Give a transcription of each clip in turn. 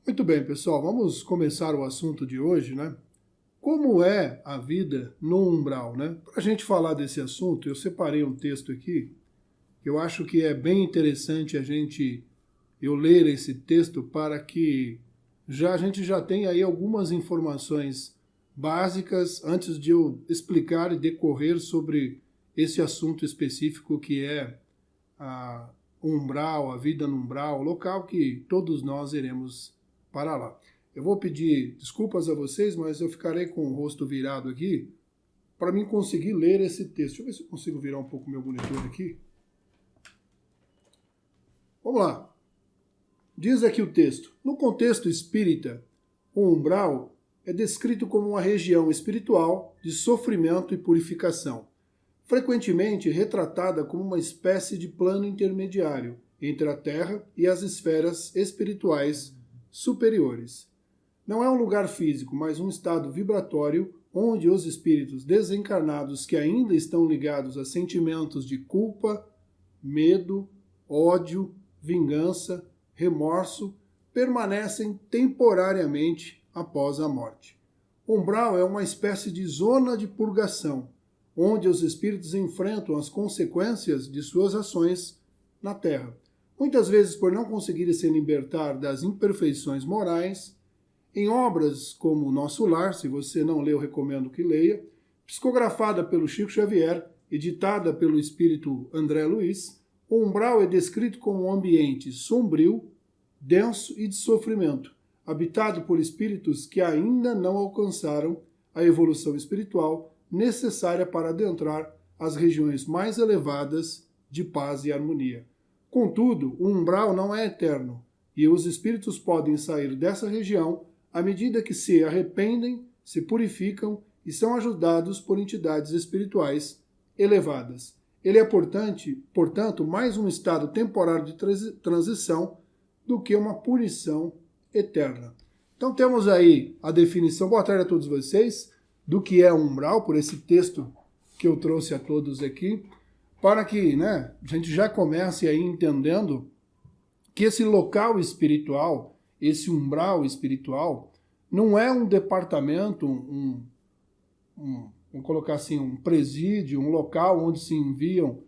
Muito bem, pessoal, vamos começar o assunto de hoje, né? Como é a vida no umbral, né? Para a gente falar desse assunto, eu separei um texto aqui que eu acho que é bem interessante eu ler esse texto para que a gente já tenha aí algumas informações básicas antes de eu explicar e decorrer sobre esse assunto específico que é a umbral, a vida no umbral, o local que todos nós iremos para lá. Eu vou pedir desculpas a vocês, mas eu ficarei com o rosto virado aqui para mim conseguir ler esse texto. Deixa eu ver se eu consigo virar um pouco o meu monitor aqui. Vamos lá. Diz aqui o texto: no contexto espírita, o umbral é descrito como uma região espiritual de sofrimento e purificação, frequentemente retratada como uma espécie de plano intermediário entre a Terra e as esferas espirituais superiores. Não é um lugar físico, mas um estado vibratório onde os espíritos desencarnados que ainda estão ligados a sentimentos de culpa, medo, ódio, vingança, remorso, permanecem temporariamente após a morte. O umbral é uma espécie de zona de purgação, onde os espíritos enfrentam as consequências de suas ações na Terra. Muitas vezes por não conseguirem se libertar das imperfeições morais. Em obras como Nosso Lar, se você não leu, recomendo que leia, psicografada pelo Chico Xavier, editada pelo espírito André Luiz, o umbral é descrito como um ambiente sombrio, denso e de sofrimento, habitado por espíritos que ainda não alcançaram a evolução espiritual necessária para adentrar as regiões mais elevadas de paz e harmonia. Contudo, o umbral não é eterno, e os espíritos podem sair dessa região à medida que se arrependem, se purificam e são ajudados por entidades espirituais elevadas. Ele é, portanto, mais um estado temporário de transição do que uma punição eterna. Então temos aí a definição, boa tarde a todos vocês, do que é umbral, por esse texto que eu trouxe a todos aqui, para que a gente já comece aí entendendo que esse local espiritual, esse umbral espiritual, não é um departamento, vamos colocar assim, um presídio, um local onde se enviam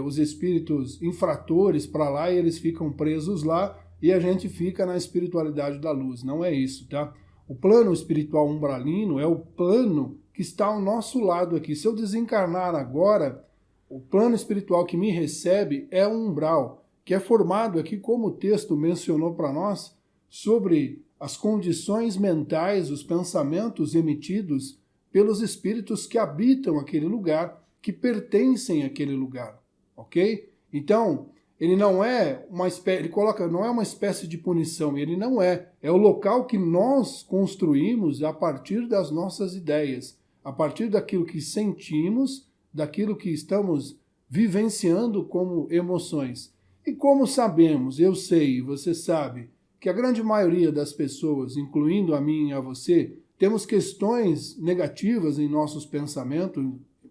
os espíritos infratores para lá e eles ficam presos lá e a gente fica na espiritualidade da luz. Não é isso, tá? O plano espiritual umbralino é o plano que está ao nosso lado aqui. Se eu desencarnar agora, o plano espiritual que me recebe é um umbral, que é formado aqui, como o texto mencionou para nós, sobre as condições mentais, os pensamentos emitidos pelos espíritos que habitam aquele lugar, que pertencem àquele lugar, ok? Então, ele não é uma espécie, ele coloca, não é uma espécie de punição, ele não é. É o local que nós construímos a partir das nossas ideias, a partir daquilo que sentimos, daquilo que estamos vivenciando como emoções. E como sabemos, eu sei, você sabe, que a grande maioria das pessoas, incluindo a mim e a você, temos questões negativas em nossos pensamentos,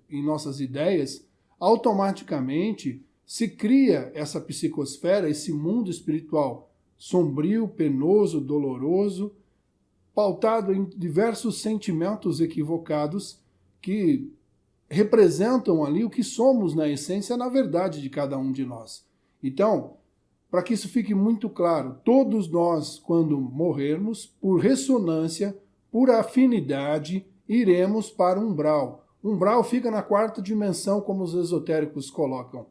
em nossas ideias, automaticamente se cria essa psicosfera, esse mundo espiritual sombrio, penoso, doloroso, pautado em diversos sentimentos equivocados que representam ali o que somos na essência, na verdade de cada um de nós. Então, para que isso fique muito claro, todos nós, quando morrermos, por ressonância, por afinidade, iremos para o umbral. O umbral fica na quarta dimensão, como os esotéricos colocam.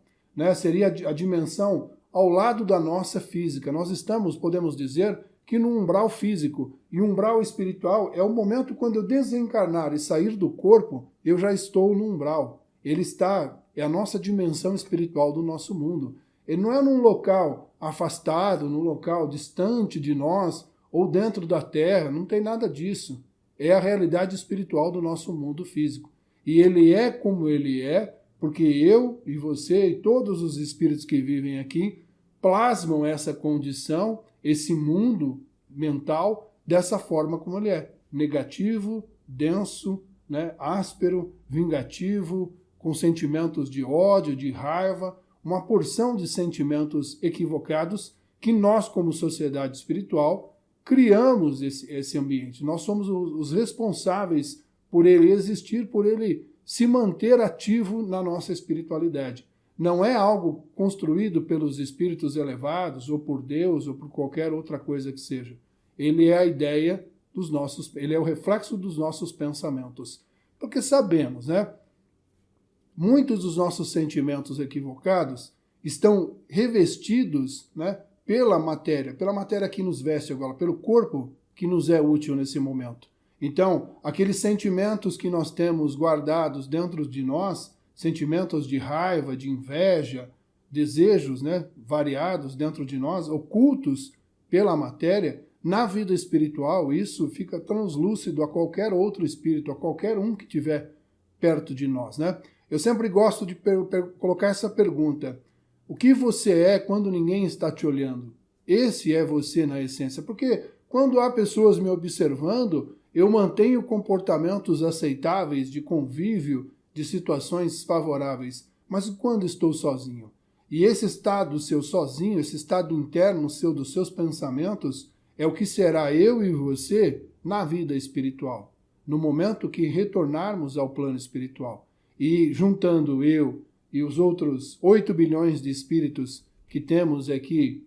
Seria a dimensão ao lado da nossa física. Nós estamos, podemos dizer, que no umbral físico. E o umbral espiritual é o momento quando eu desencarnar e sair do corpo, eu já estou no umbral. É a nossa dimensão espiritual do nosso mundo. Ele não é num local afastado, num local distante de nós, ou dentro da Terra, não tem nada disso. É a realidade espiritual do nosso mundo físico. E ele é como ele é, porque eu e você e todos os espíritos que vivem aqui plasmam essa condição, esse mundo mental, dessa forma como ele é. Negativo, denso, áspero, vingativo, com sentimentos de ódio, de raiva, uma porção de sentimentos equivocados que nós, como sociedade espiritual, criamos esse ambiente. Nós somos os responsáveis por ele existir, por ele se manter ativo na nossa espiritualidade. Não é algo construído pelos espíritos elevados, ou por Deus, ou por qualquer outra coisa que seja. Ele é a ideia dos nossos, ele é o reflexo dos nossos pensamentos. Porque sabemos, né? Muitos dos nossos sentimentos equivocados estão revestidos, né, pela matéria que nos veste agora, pelo corpo que nos é útil nesse momento. Então, aqueles sentimentos que nós temos guardados dentro de nós, sentimentos de raiva, de inveja, desejos, né, variados dentro de nós, ocultos pela matéria, na vida espiritual isso fica translúcido a qualquer outro espírito, a qualquer um que estiver perto de nós, né? Eu sempre gosto de colocar essa pergunta: o que você é quando ninguém está te olhando? Esse é você na essência, porque quando há pessoas me observando, eu mantenho comportamentos aceitáveis de convívio, de situações favoráveis, mas quando estou sozinho? E esse estado seu sozinho, esse estado interno seu dos seus pensamentos, é o que será eu e você na vida espiritual, no momento que retornarmos ao plano espiritual. E juntando eu e os outros 8 bilhões de espíritos que temos aqui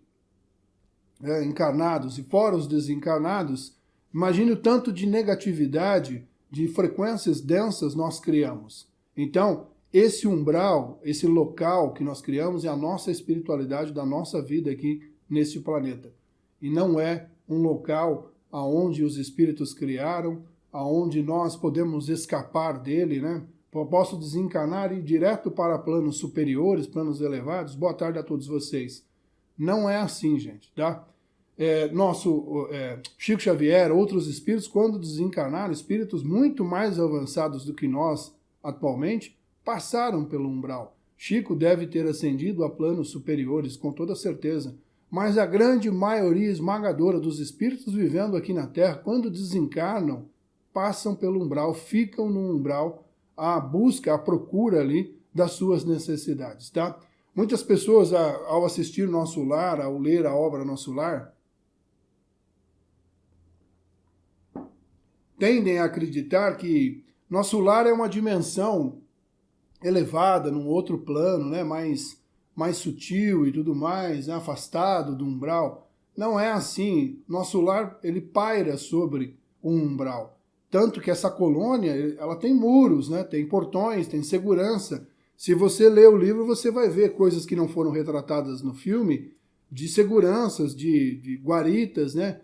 encarnados, e fora os desencarnados, imagine o tanto de negatividade, de frequências densas nós criamos. Então, esse umbral, esse local que nós criamos é a nossa espiritualidade da nossa vida aqui nesse planeta. E não é um local aonde os espíritos criaram, aonde nós podemos escapar dele, né? Posso desencarnar e ir direto para planos superiores, planos elevados. Boa tarde a todos vocês. Não é assim, gente, tá? Chico Xavier, outros espíritos, quando desencarnaram, espíritos muito mais avançados do que nós atualmente, passaram pelo umbral. Chico deve ter ascendido a planos superiores, com toda certeza. Mas a grande maioria esmagadora dos espíritos vivendo aqui na Terra, quando desencarnam, passam pelo umbral, ficam no umbral, à busca, à procura ali das suas necessidades, tá? Muitas pessoas, ao assistir Nosso Lar, ao ler a obra Nosso Lar, tendem a acreditar que Nosso Lar é uma dimensão elevada, num outro plano, né, mais sutil e tudo mais, né, afastado do umbral. Não é assim. Nosso Lar, ele paira sobre um umbral. Tanto que essa colônia, ela tem muros, né, tem portões, tem segurança. Se você ler o livro, você vai ver coisas que não foram retratadas no filme, de seguranças, de guaritas, né,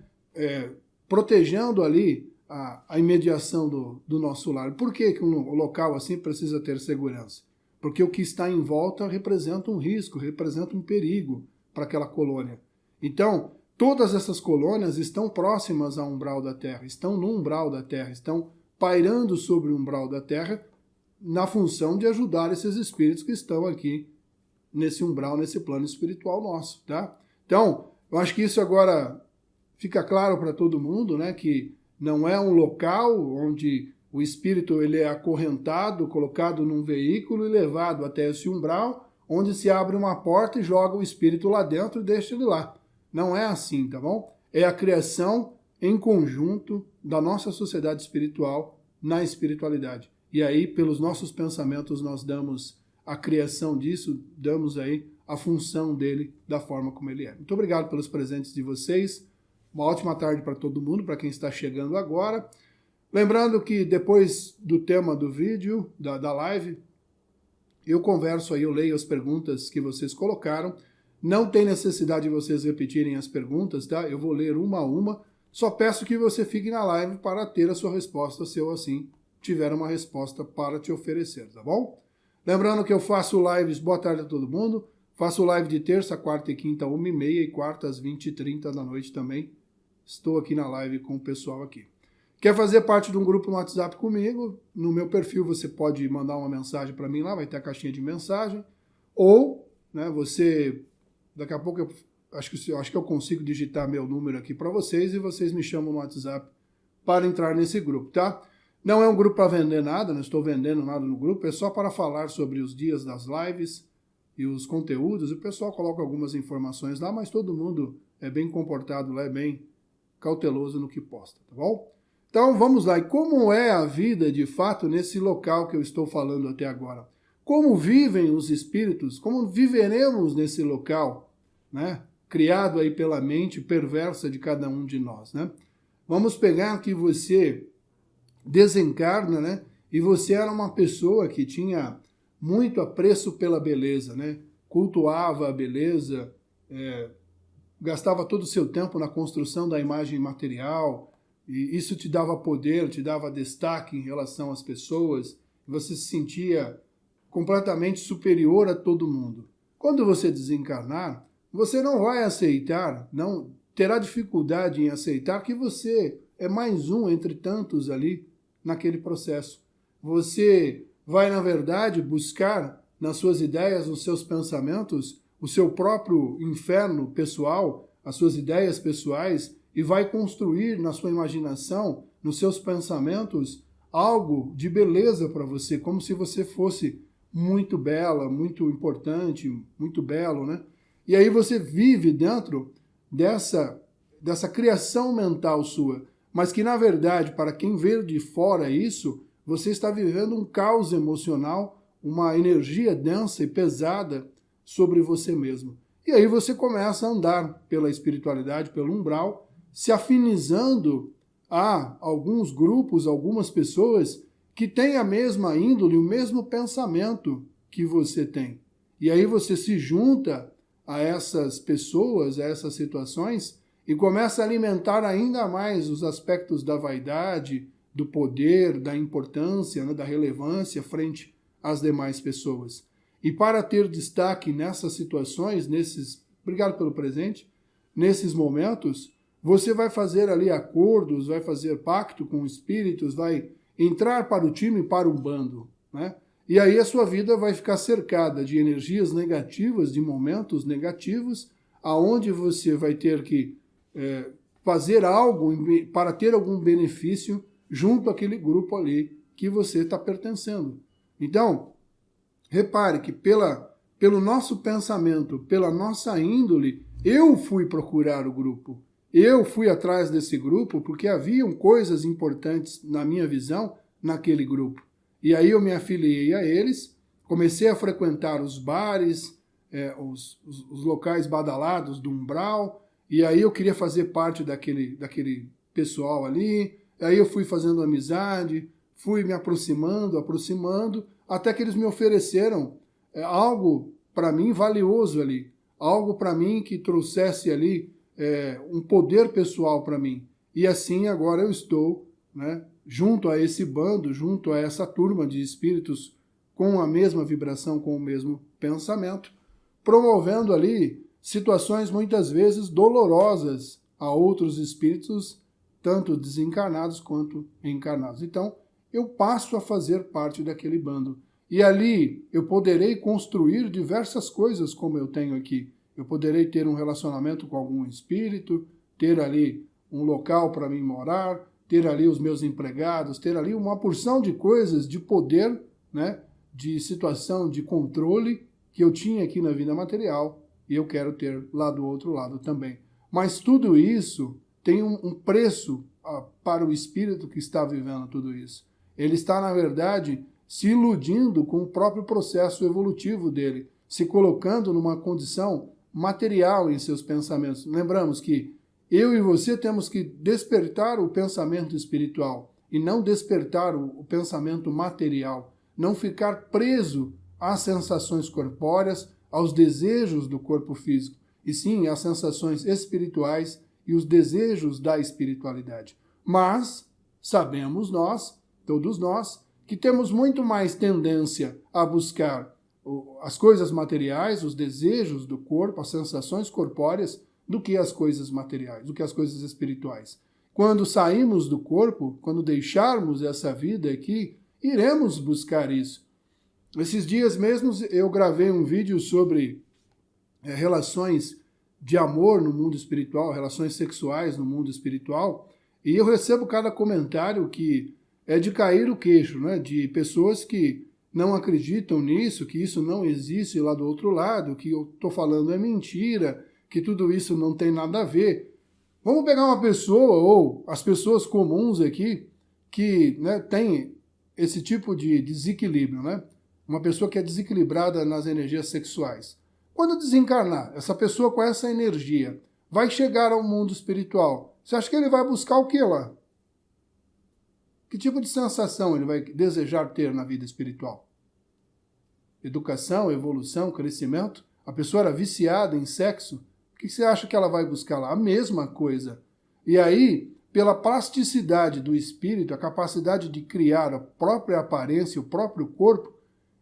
protegendo ali a imediação do nosso lar. Por que um local assim precisa ter segurança? Porque o que está em volta representa um risco, representa um perigo para aquela colônia. Então, todas essas colônias estão próximas ao umbral da Terra, estão no umbral da Terra, estão pairando sobre o umbral da Terra na função de ajudar esses espíritos que estão aqui nesse umbral, nesse plano espiritual nosso, tá? Então, eu acho que isso agora fica claro para todo mundo, né, que não é um local onde o espírito ele é acorrentado, colocado num veículo e levado até esse umbral, onde se abre uma porta e joga o espírito lá dentro e deixa ele lá. Não é assim, tá bom? É a criação em conjunto da nossa sociedade espiritual na espiritualidade. E aí, pelos nossos pensamentos, nós damos a criação disso, damos aí a função dele da forma como ele é. Muito obrigado pelos presentes de vocês. Uma ótima tarde para todo mundo, para quem está chegando agora. Lembrando que depois do tema do vídeo, da live, eu converso aí, eu leio as perguntas que vocês colocaram. Não tem necessidade de vocês repetirem as perguntas, tá? Eu vou ler uma a uma. Só peço que você fique na live para ter a sua resposta, se eu assim tiver uma resposta para te oferecer, tá bom? Lembrando que eu faço lives, boa tarde a todo mundo, faço live de terça, quarta e quinta, 1h30 e quarta às 20h30 da noite também. Estou aqui na live com o pessoal aqui. Quer fazer parte de um grupo no WhatsApp comigo? No meu perfil você pode mandar uma mensagem para mim lá, vai ter a caixinha de mensagem. Ou, né, você... Daqui a pouco eu acho que eu consigo digitar meu número aqui para vocês e vocês me chamam no WhatsApp para entrar nesse grupo, tá? Não é um grupo para vender nada, não estou vendendo nada no grupo, é só para falar sobre os dias das lives e os conteúdos. O pessoal coloca algumas informações lá, mas todo mundo é bem comportado lá, é bem cauteloso no que posta, tá bom? Então vamos lá, e como é a vida de fato nesse local que eu estou falando até agora? Como vivem os espíritos, como viveremos nesse local, né? Criado aí pela mente perversa de cada um de nós, né? Vamos pegar que você desencarna, né? E você era uma pessoa que tinha muito apreço pela beleza, né? Cultuava a beleza, gastava todo o seu tempo na construção da imagem material, e isso te dava poder, te dava destaque em relação às pessoas, você se sentia completamente superior a todo mundo. Quando você desencarnar, você não vai aceitar, não terá dificuldade em aceitar que você é mais um entre tantos ali naquele processo. Você vai, na verdade, buscar nas suas ideias, nos seus pensamentos, o seu próprio inferno pessoal, as suas ideias pessoais, e vai construir na sua imaginação, nos seus pensamentos, algo de beleza para você, como se você fosse muito bela, muito importante, muito belo, né? E aí você vive dentro dessa criação mental sua, mas que, na verdade, para quem vê de fora isso, você está vivendo um caos emocional, uma energia densa e pesada sobre você mesmo. E aí você começa a andar pela espiritualidade, pelo umbral, se afinizando a alguns grupos, algumas pessoas que têm a mesma índole, o mesmo pensamento que você tem. E aí você se junta a essas pessoas, a essas situações, e começa a alimentar ainda mais os aspectos da vaidade, do poder, da importância, né, da relevância frente às demais pessoas. E para ter destaque nessas situações, obrigado pelo presente, nesses momentos, você vai fazer ali acordos, vai fazer pacto com espíritos, vai entrar para o time, para um bando, né? E aí a sua vida vai ficar cercada de energias negativas, de momentos negativos, aonde você vai ter que fazer algo para ter algum benefício junto àquele grupo ali que você está pertencendo. Então, repare que pelo nosso pensamento, pela nossa índole, eu fui procurar o grupo. Eu fui atrás desse grupo porque haviam coisas importantes, na minha visão, naquele grupo. E aí eu me afiliei a eles, comecei a frequentar os bares, os locais badalados do umbral, e aí eu queria fazer parte daquele pessoal ali, aí eu fui fazendo amizade, fui me aproximando, até que eles me ofereceram algo para mim valioso ali, algo para mim que trouxesse ali um poder pessoal para mim. E assim agora eu estou, né, junto a esse bando, junto a essa turma de espíritos com a mesma vibração, com o mesmo pensamento, promovendo ali situações muitas vezes dolorosas a outros espíritos, tanto desencarnados quanto encarnados. Então, eu passo a fazer parte daquele bando. E ali eu poderei construir diversas coisas como eu tenho aqui. Eu poderei ter um relacionamento com algum espírito, ter ali um local para mim morar, ter ali os meus empregados, ter ali uma porção de coisas de poder, né, de situação, de controle que eu tinha aqui na vida material e eu quero ter lá do outro lado também. Mas tudo isso tem um preço para o espírito que está vivendo tudo isso. Ele está, na verdade, se iludindo com o próprio processo evolutivo dele, se colocando numa condição material em seus pensamentos. Lembramos que eu e você temos que despertar o pensamento espiritual e não despertar o pensamento material, não ficar preso às sensações corpóreas, aos desejos do corpo físico, e sim às sensações espirituais e os desejos da espiritualidade. Mas sabemos nós, todos nós, que temos muito mais tendência a buscar as coisas materiais, os desejos do corpo, as sensações corpóreas, do que as coisas materiais, do que as coisas espirituais. Quando saímos do corpo, quando deixarmos essa vida aqui, iremos buscar isso. Esses dias mesmos eu gravei um vídeo sobre relações de amor no mundo espiritual, relações sexuais no mundo espiritual, e eu recebo cada comentário que é de cair o queixo, né? De pessoas que não acreditam nisso, que isso não existe lá do outro lado, que eu estou falando é mentira, que tudo isso não tem nada a ver. Vamos pegar uma pessoa, ou as pessoas comuns aqui, que, né, tem esse tipo de desequilíbrio, né? Uma pessoa que é desequilibrada nas energias sexuais. Quando desencarnar, essa pessoa com essa energia vai chegar ao mundo espiritual. Você acha que ele vai buscar o que lá? Que tipo de sensação ele vai desejar ter na vida espiritual? Educação, evolução, crescimento? A pessoa era viciada em sexo? O que você acha que ela vai buscar lá? A mesma coisa. E aí, pela plasticidade do espírito, a capacidade de criar a própria aparência, o próprio corpo,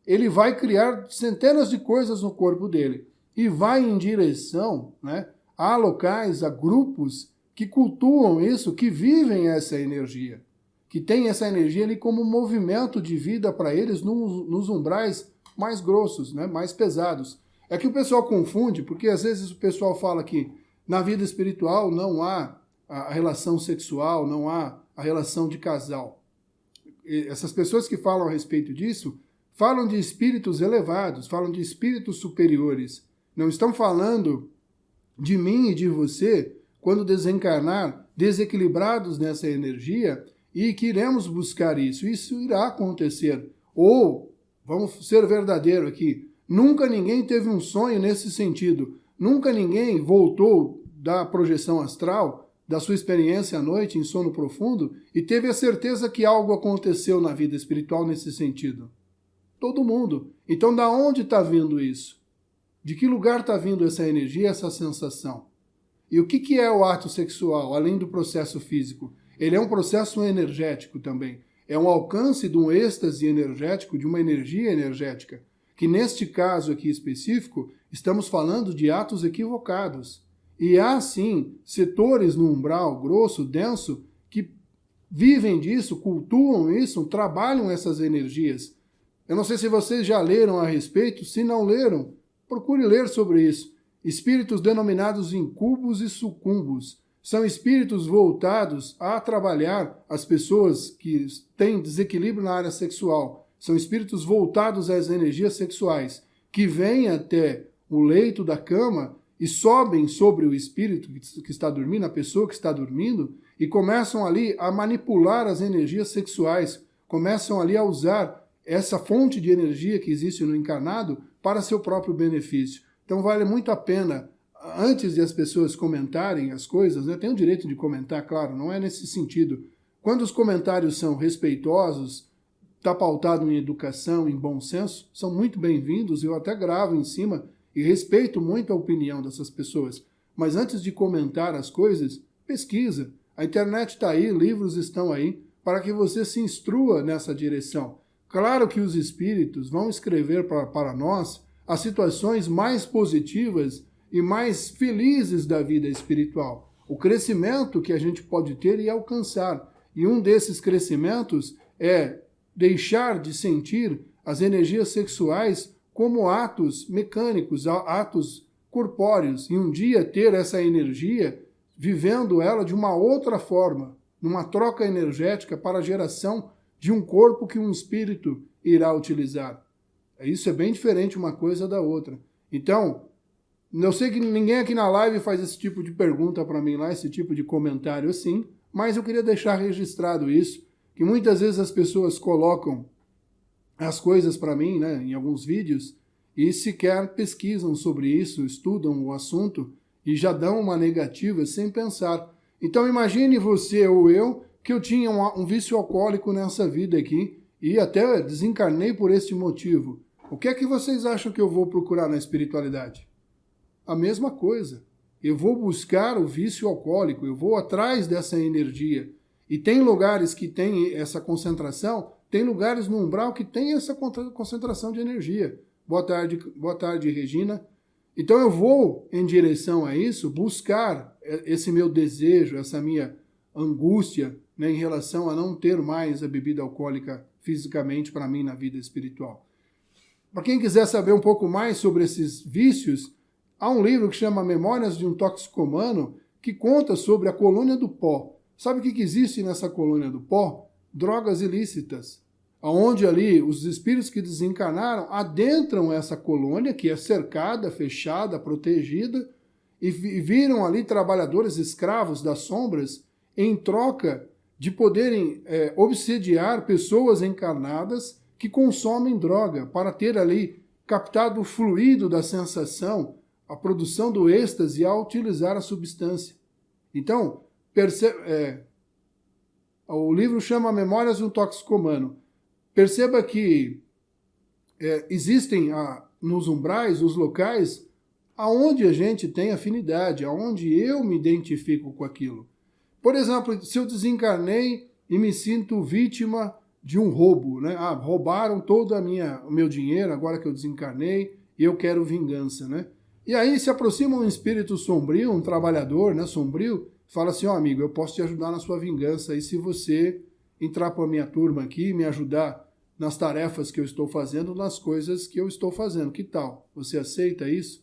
ele vai criar centenas de coisas no corpo dele. E vai em direção, né, a locais, a grupos que cultuam isso, que vivem essa energia. Que tem essa energia ali como movimento de vida para eles nos umbrais mais grossos, né, mais pesados. É que o pessoal confunde, porque às vezes o pessoal fala que na vida espiritual não há a relação sexual, não há a relação de casal. E essas pessoas que falam a respeito disso, falam de espíritos elevados, falam de espíritos superiores. Não estão falando de mim e de você, quando desencarnar, desequilibrados nessa energia, e que iremos buscar isso. Isso irá acontecer. Ou, vamos ser verdadeiro aqui, nunca ninguém teve um sonho nesse sentido. Nunca ninguém voltou da projeção astral, da sua experiência à noite em sono profundo, e teve a certeza que algo aconteceu na vida espiritual nesse sentido. Todo mundo. Então, da onde está vindo isso? De que lugar está vindo essa energia, essa sensação? E o que é o ato sexual, além do processo físico? Ele é um processo energético também. É um alcance de um êxtase energético, de uma energia energética. Que neste caso aqui específico, estamos falando de atos equivocados. E há, sim, setores no umbral grosso, denso, que vivem disso, cultuam isso, trabalham essas energias. Eu não sei se vocês já leram a respeito, se não leram, procure ler sobre isso. Espíritos denominados incubos e sucumbos. São espíritos voltados a trabalhar as pessoas que têm desequilíbrio na área sexual. São espíritos voltados às energias sexuais, que vêm até o leito da cama e sobem sobre o espírito que está dormindo, a pessoa que está dormindo, e começam ali a manipular as energias sexuais, começam ali a usar essa fonte de energia que existe no encarnado para seu próprio benefício. Então vale muito a pena, antes de as pessoas comentarem as coisas, né, tem o direito de comentar, claro, não é nesse sentido. Quando os comentários são respeitosos, está pautado em educação, em bom senso, são muito bem-vindos, eu até gravo em cima e respeito muito a opinião dessas pessoas. Mas antes de comentar as coisas, pesquisa. A internet está aí, livros estão aí, para que você se instrua nessa direção. Claro que os espíritos vão escrever para nós as situações mais positivas e mais felizes da vida espiritual. O crescimento que a gente pode ter e alcançar. E um desses crescimentos é deixar de sentir as energias sexuais como atos mecânicos, atos corpóreos. E um dia ter essa energia, vivendo ela de uma outra forma, numa troca energética para a geração de um corpo que um espírito irá utilizar. Isso é bem diferente uma coisa da outra. Então, eu sei que ninguém aqui na live faz esse tipo de pergunta para mim lá, esse tipo de comentário assim, mas eu queria deixar registrado isso, que muitas vezes as pessoas colocam as coisas para mim, né, em alguns vídeos, e sequer pesquisam sobre isso, estudam o assunto e já dão uma negativa sem pensar. Então imagine você ou eu que eu tinha um vício alcoólico nessa vida aqui e até desencarnei por este motivo. O que é que vocês acham que eu vou procurar na espiritualidade? A mesma coisa. Eu vou buscar o vício alcoólico, eu vou atrás dessa energia. E tem lugares que tem essa concentração, tem lugares no umbral que tem essa concentração de energia. Boa tarde, Regina. Então eu vou, em direção a isso, buscar esse meu desejo, essa minha angústia, né, em relação a não ter mais a bebida alcoólica fisicamente para mim na vida espiritual. Para quem quiser saber um pouco mais sobre esses vícios, há um livro que chama Memórias de um Toxicomano, que conta sobre a colônia do pó. Sabe o que existe nessa colônia do pó? Drogas ilícitas. Onde ali os espíritos que desencarnaram adentram essa colônia, que é cercada, fechada, protegida, e viram ali trabalhadores escravos das sombras em troca de poderem obsediar pessoas encarnadas que consomem droga, para ter ali captado o fluido da sensação, a produção do êxtase ao utilizar a substância. Então, o livro chama Memórias de um Toxicomano. Perceba que existem nos umbrais, os locais, aonde a gente tem afinidade, aonde eu me identifico com aquilo. Por exemplo, se eu desencarnei e me sinto vítima de um roubo, né? Roubaram todo o meu dinheiro agora que eu desencarnei e eu quero vingança, né? E aí se aproxima um espírito sombrio, um trabalhador, né, sombrio, fala assim, amigo, eu posso te ajudar na sua vingança, e se você entrar para a minha turma aqui, me ajudar nas tarefas que eu estou fazendo, nas coisas que eu estou fazendo, que tal? Você aceita isso?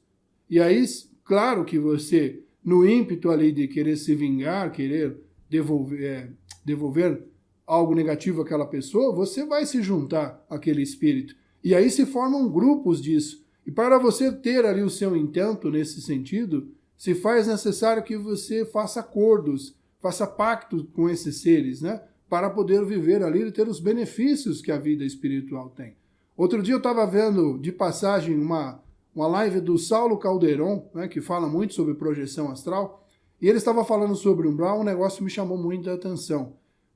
E aí, claro que você, no ímpeto ali de querer se vingar, querer devolver algo negativo àquela pessoa, você vai se juntar àquele espírito. E aí se formam grupos disso. E para você ter ali o seu intento nesse sentido, se faz necessário que você faça acordos, faça pactos com esses seres, né? Para poder viver ali e ter os benefícios que a vida espiritual tem. Outro dia eu estava vendo de passagem uma live do Saulo Calderon, né, que fala muito sobre projeção astral, e ele estava falando sobre umbral, um negócio que me chamou muita atenção.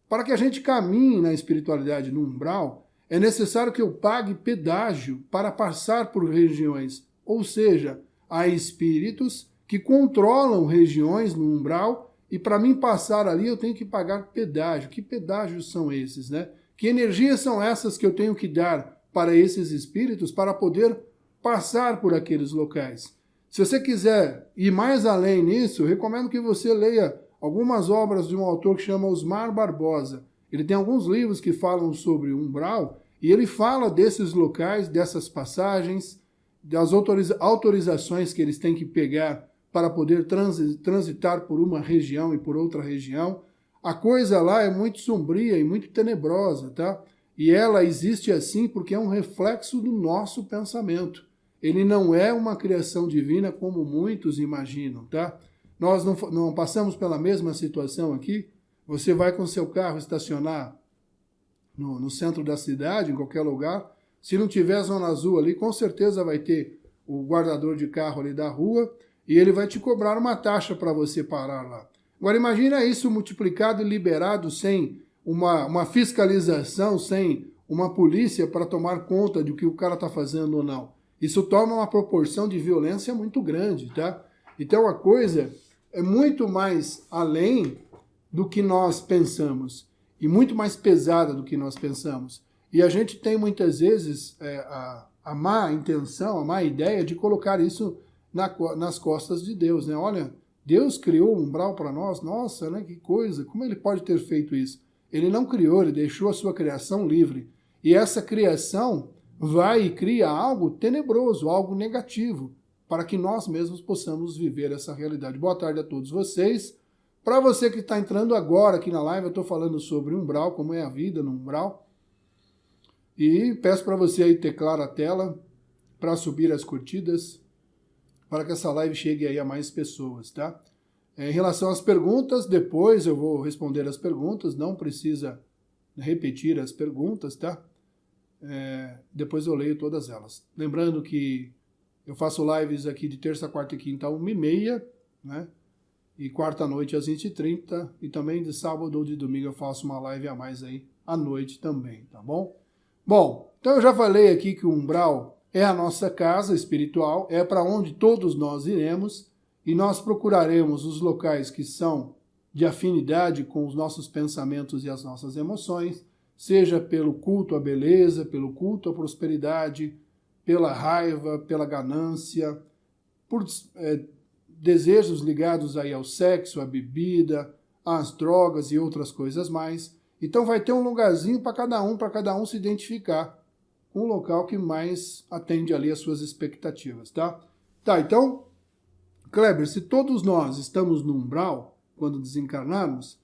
Para que a gente caminhe na espiritualidade no umbral, é necessário que eu pague pedágio para passar por regiões, ou seja, há espíritos que controlam regiões no umbral e para mim passar ali eu tenho que pagar pedágio. Que pedágios são esses, né? Que energias são essas que eu tenho que dar para esses espíritos para poder passar por aqueles locais? Se você quiser ir mais além nisso, eu recomendo que você leia algumas obras de um autor que chama Osmar Barbosa. Ele tem alguns livros que falam sobre o umbral e ele fala desses locais, dessas passagens, das autorizações que eles têm que pegar para poder transitar por uma região e por outra região. A coisa lá é muito sombria e muito tenebrosa, tá? E ela existe assim porque é um reflexo do nosso pensamento. Ele não é uma criação divina como muitos imaginam, tá? Nós não passamos pela mesma situação aqui. Você vai com seu carro estacionar no centro da cidade, em qualquer lugar. Se não tiver zona azul ali, com certeza vai ter o guardador de carro ali da rua e ele vai te cobrar uma taxa para você parar lá. Agora imagina isso multiplicado e liberado sem uma fiscalização, sem uma polícia para tomar conta de que o cara está fazendo ou não. Isso toma uma proporção de violência muito grande, tá? Então a coisa é muito mais além do que nós pensamos e muito mais pesada do que nós pensamos. E a gente tem muitas vezes a má intenção, a má ideia de colocar isso nas costas de Deus, né? Olha, Deus criou um umbral para nós, nossa, né? Que coisa, como ele pode ter feito isso? Ele não criou, ele deixou a sua criação livre. E essa criação vai e cria algo tenebroso, algo negativo, para que nós mesmos possamos viver essa realidade. Boa tarde a todos vocês. Para você que está entrando agora aqui na live, eu estou falando sobre umbral, como é a vida no umbral. E peço para você aí teclar a tela para subir as curtidas, para que essa live chegue aí a mais pessoas, tá? Em relação às perguntas, depois eu vou responder as perguntas, não precisa repetir as perguntas, tá? Depois eu leio todas elas. Lembrando que eu faço lives aqui de terça, quarta e quinta, 1h30, né? E quarta-noite às 20h30, e também de sábado ou de domingo eu faço uma live a mais aí à noite também, tá bom? Bom, então eu já falei aqui que o umbral é a nossa casa espiritual, é para onde todos nós iremos, e nós procuraremos os locais que são de afinidade com os nossos pensamentos e as nossas emoções, seja pelo culto à beleza, pelo culto à prosperidade, pela raiva, pela ganância, por desejos ligados aí ao sexo, à bebida, às drogas e outras coisas mais. Então vai ter um lugarzinho para cada um se identificar com o local que mais atende ali às suas expectativas, tá? Tá, então, Kleber, se todos nós estamos no umbral, quando desencarnarmos,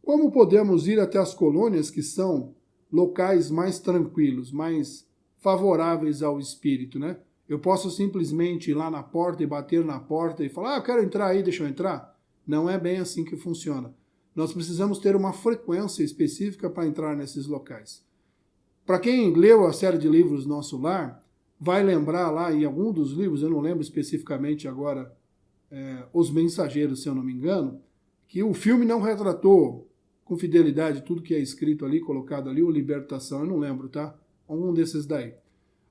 como podemos ir até as colônias que são locais mais tranquilos, mais favoráveis ao espírito, né? Eu posso simplesmente ir lá na porta e bater na porta e falar, eu quero entrar aí, deixa eu entrar? Não é bem assim que funciona. Nós precisamos ter uma frequência específica para entrar nesses locais. Para quem leu a série de livros Nosso Lar, vai lembrar lá em algum dos livros, eu não lembro especificamente agora, Os Mensageiros, se eu não me engano, que o filme não retratou com fidelidade tudo que é escrito ali, colocado ali, ou Libertação, eu não lembro, tá? Algum desses daí.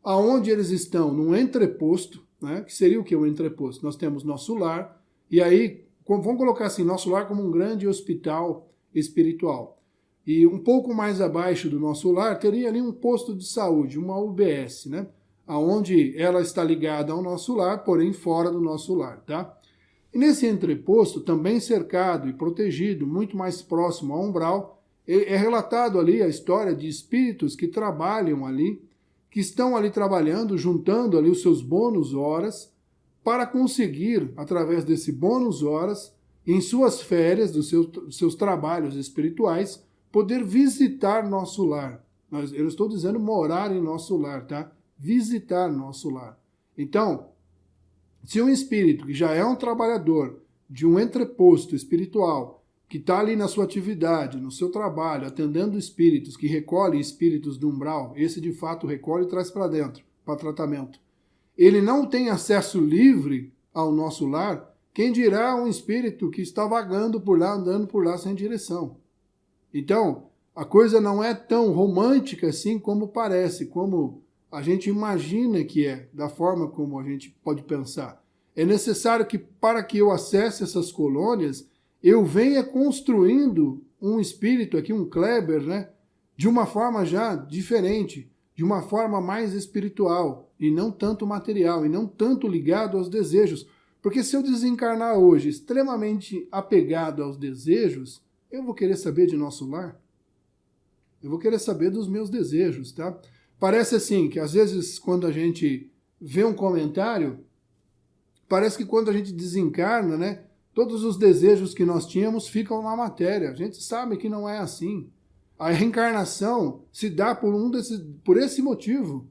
Aonde eles estão? Num entreposto, né? Que seria o que? Um entreposto. Nós temos nosso lar, e aí, vamos colocar assim, nosso lar como um grande hospital espiritual. E um pouco mais abaixo do nosso lar, teria ali um posto de saúde, uma UBS, né? Aonde ela está ligada ao nosso lar, porém fora do nosso lar, tá? E nesse entreposto, também cercado e protegido, muito mais próximo ao umbral, é relatado ali a história de espíritos que trabalham ali, que estão ali trabalhando, juntando ali os seus bônus horas, para conseguir, através desse bônus horas, em suas férias, dos seus trabalhos espirituais, poder visitar nosso lar. Eu estou dizendo morar em nosso lar, tá? Visitar nosso lar. Então, se um espírito que já é um trabalhador de um entreposto espiritual, que está ali na sua atividade, no seu trabalho, atendendo espíritos, que recolhe espíritos do umbral, esse de fato recolhe e traz para dentro, para tratamento. Ele não tem acesso livre ao nosso lar, quem dirá um espírito que está vagando por lá, andando por lá sem direção. Então, a coisa não é tão romântica assim como parece, como a gente imagina que é, da forma como a gente pode pensar. É necessário que, para que eu acesse essas colônias, eu venha construindo um espírito aqui, um Kleber, né? De uma forma já diferente, de uma forma mais espiritual, e não tanto material, e não tanto ligado aos desejos. Porque se eu desencarnar hoje extremamente apegado aos desejos, eu vou querer saber de nosso lar? Eu vou querer saber dos meus desejos, tá? Parece assim, que às vezes quando a gente vê um comentário, parece que quando a gente desencarna, né? Todos os desejos que nós tínhamos ficam na matéria. A gente sabe que não é assim. A reencarnação se dá por esse motivo.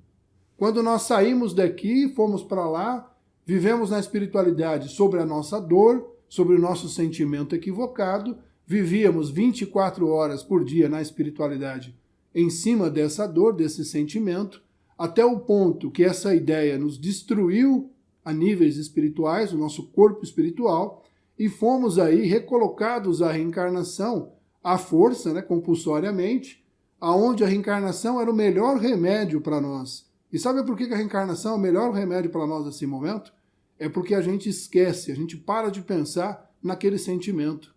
Quando nós saímos daqui, fomos para lá, vivemos na espiritualidade sobre a nossa dor, sobre o nosso sentimento equivocado, vivíamos 24 horas por dia na espiritualidade em cima dessa dor, desse sentimento, até o ponto que essa ideia nos destruiu a níveis espirituais, o nosso corpo espiritual, e fomos aí recolocados à reencarnação à força, né, compulsoriamente, aonde a reencarnação era o melhor remédio para nós. E sabe por que a reencarnação é o melhor remédio para nós nesse momento? É porque a gente esquece, a gente para de pensar naquele sentimento.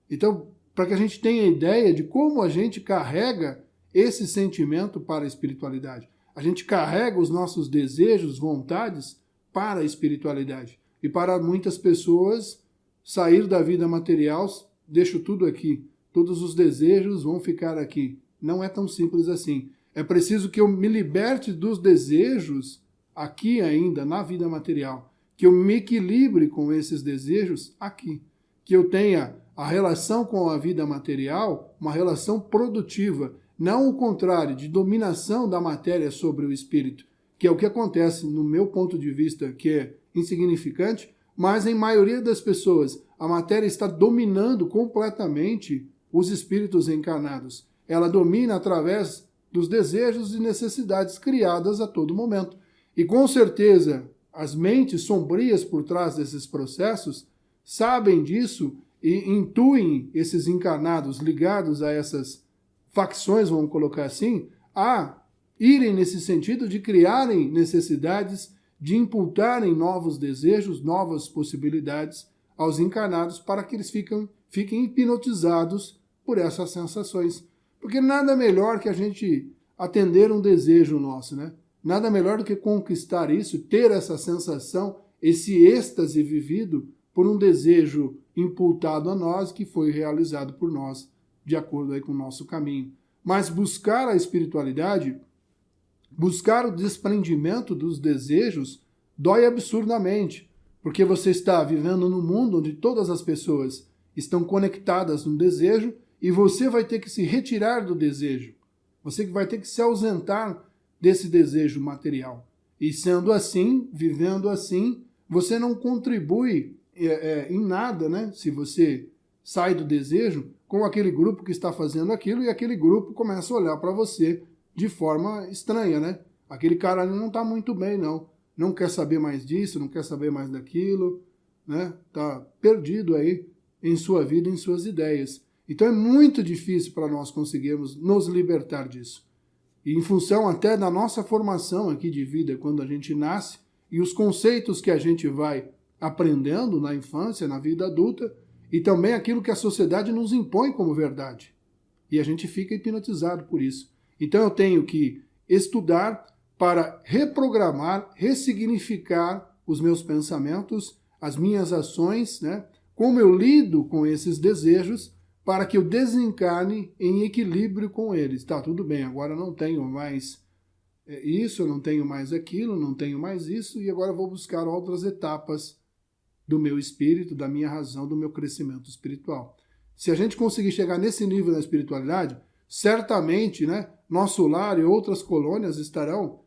Então, para que a gente tenha ideia de como a gente carrega esse sentimento para a espiritualidade. A gente carrega os nossos desejos, vontades para a espiritualidade. E para muitas pessoas, sair da vida material, deixo tudo aqui. Todos os desejos vão ficar aqui. Não é tão simples assim. É preciso que eu me liberte dos desejos aqui ainda, na vida material. Que eu me equilibre com esses desejos aqui. Que eu tenha a relação com a vida material, uma relação produtiva. Não o contrário, de dominação da matéria sobre o espírito, que é o que acontece no meu ponto de vista, que é insignificante, mas em maioria das pessoas, a matéria está dominando completamente os espíritos encarnados. Ela domina através dos desejos e necessidades criadas a todo momento. E com certeza, as mentes sombrias por trás desses processos sabem disso e intuem esses encarnados ligados a essas facções, vamos colocar assim, a irem nesse sentido de criarem necessidades, de imputarem novos desejos, novas possibilidades aos encarnados para que eles fiquem hipnotizados por essas sensações. Porque nada melhor que a gente atender um desejo nosso, né? Nada melhor do que conquistar isso, ter essa sensação, esse êxtase vivido por um desejo imputado a nós que foi realizado por nós, de acordo aí com o nosso caminho. Mas buscar a espiritualidade, buscar o desprendimento dos desejos, dói absurdamente, porque você está vivendo num mundo onde todas as pessoas estão conectadas no desejo e você vai ter que se retirar do desejo. Você vai ter que se ausentar desse desejo material. E sendo assim, vivendo assim, você não contribui em nada, né? Se você sai do desejo com aquele grupo que está fazendo aquilo e aquele grupo começa a olhar para você de forma estranha, né? Aquele cara ali não está muito bem, não. Não quer saber mais disso, não quer saber mais daquilo, né? Tá perdido aí em sua vida, em suas ideias. Então é muito difícil para nós conseguirmos nos libertar disso. E em função até da nossa formação aqui de vida, quando a gente nasce, e os conceitos que a gente vai aprendendo na infância, na vida adulta, e também aquilo que a sociedade nos impõe como verdade. E a gente fica hipnotizado por isso. Então eu tenho que estudar para reprogramar, ressignificar os meus pensamentos, as minhas ações, né? Como eu lido com esses desejos, para que eu desencarne em equilíbrio com eles. Tá, tudo bem, agora eu não tenho mais isso, eu não tenho mais aquilo, não tenho mais isso, e agora eu vou buscar outras etapas do meu espírito, da minha razão, do meu crescimento espiritual. Se a gente conseguir chegar nesse nível da espiritualidade, certamente, né, nosso lar e outras colônias estarão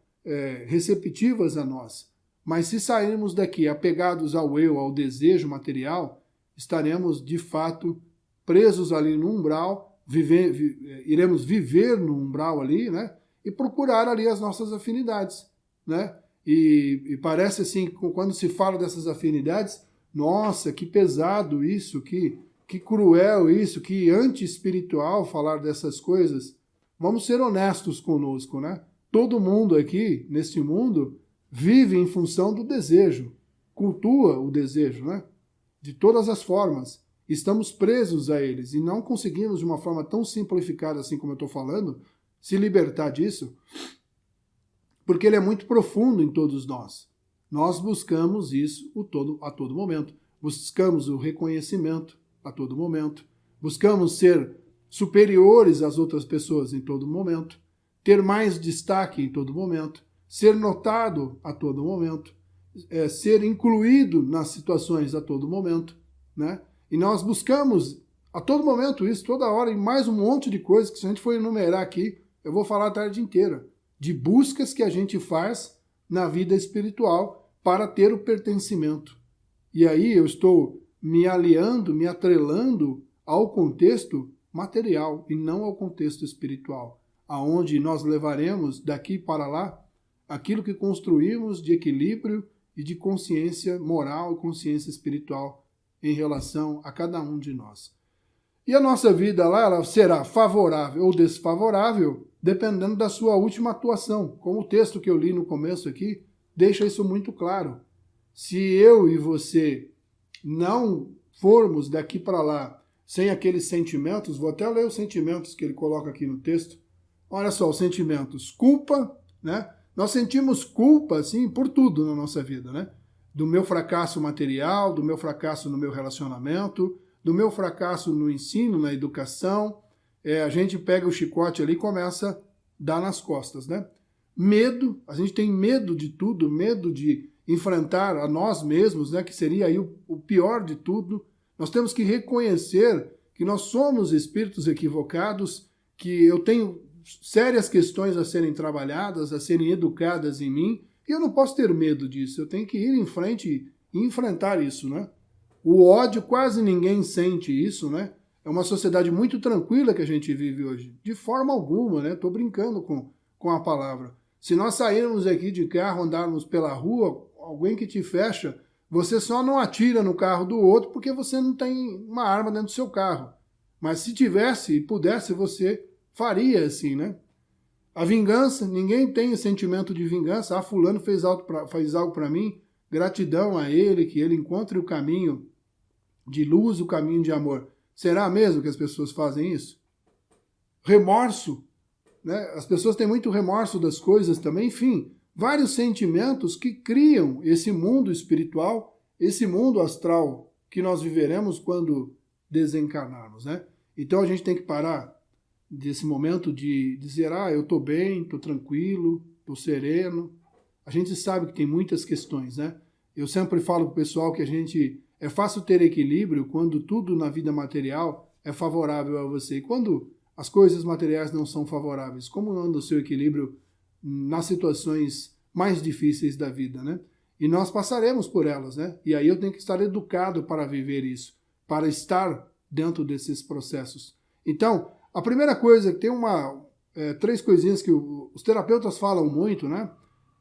receptivas a nós. Mas se sairmos daqui apegados ao eu, ao desejo material, estaremos, de fato, presos ali no umbral, iremos viver no umbral ali, né? E procurar ali as nossas afinidades, né? E parece assim, quando se fala dessas afinidades, nossa, que pesado isso, que cruel isso, que anti-espiritual falar dessas coisas. Vamos ser honestos conosco, né? Todo mundo aqui, neste mundo, vive em função do desejo, cultua o desejo, né? De todas as formas. Estamos presos a eles e não conseguimos, de uma forma tão simplificada assim como eu estou falando, se libertar disso, porque ele é muito profundo em todos nós. Nós buscamos isso a todo momento. Buscamos o reconhecimento a todo momento. Buscamos ser superiores às outras pessoas em todo momento. Ter mais destaque em todo momento. Ser notado a todo momento. Ser incluído nas situações a todo momento, né? E nós buscamos a todo momento isso, toda hora, e mais um monte de coisas que se a gente for enumerar aqui, eu vou falar a tarde inteira, de buscas que a gente faz na vida espiritual para ter o pertencimento. E aí eu estou me aliando, me atrelando ao contexto material e não ao contexto espiritual, aonde nós levaremos daqui para lá aquilo que construímos de equilíbrio e de consciência moral e consciência espiritual em relação a cada um de nós. E a nossa vida lá, ela será favorável ou desfavorável, dependendo da sua última atuação. Como o texto que eu li no começo aqui, deixa isso muito claro. Se eu e você não formos daqui para lá sem aqueles sentimentos, vou até ler os sentimentos que ele coloca aqui no texto. Olha só, os sentimentos. Culpa, né? Nós sentimos culpa, assim, por tudo na nossa vida, né? Do meu fracasso material, do meu fracasso no meu relacionamento, do meu fracasso no ensino, na educação. A gente pega o chicote ali e começa a dar nas costas, né? Medo, a gente tem medo de tudo, medo de enfrentar a nós mesmos, né? Que seria aí o pior de tudo. Nós temos que reconhecer que nós somos espíritos equivocados, que eu tenho sérias questões a serem trabalhadas, a serem educadas em mim, e eu não posso ter medo disso, eu tenho que ir em frente e enfrentar isso, né? O ódio, quase ninguém sente isso, né? É uma sociedade muito tranquila que a gente vive hoje. De forma alguma, né? Estou brincando com a palavra. Se nós sairmos aqui de carro, andarmos pela rua, alguém que te fecha, você só não atira no carro do outro porque você não tem uma arma dentro do seu carro. Mas se tivesse e pudesse, você faria assim, né? A vingança, ninguém tem o sentimento de vingança. Ah, fulano fez algo para mim, gratidão a ele, que ele encontre o caminho de luz, o caminho de amor. Será mesmo que as pessoas fazem isso? Remorso, né? As pessoas têm muito remorso das coisas também, enfim, vários sentimentos que criam esse mundo espiritual, esse mundo astral que nós viveremos quando desencarnarmos, né? Então a gente tem que parar desse momento de dizer, eu estou bem, estou tranquilo, estou sereno. A gente sabe que tem muitas questões, né? Eu sempre falo para o pessoal que é fácil ter equilíbrio quando tudo na vida material é favorável a você. E quando as coisas materiais não são favoráveis, como anda o seu equilíbrio nas situações mais difíceis da vida, né? E nós passaremos por elas, né? E aí eu tenho que estar educado para viver isso, para estar dentro desses processos. Então, a primeira coisa, tem três coisinhas que os terapeutas falam muito, né?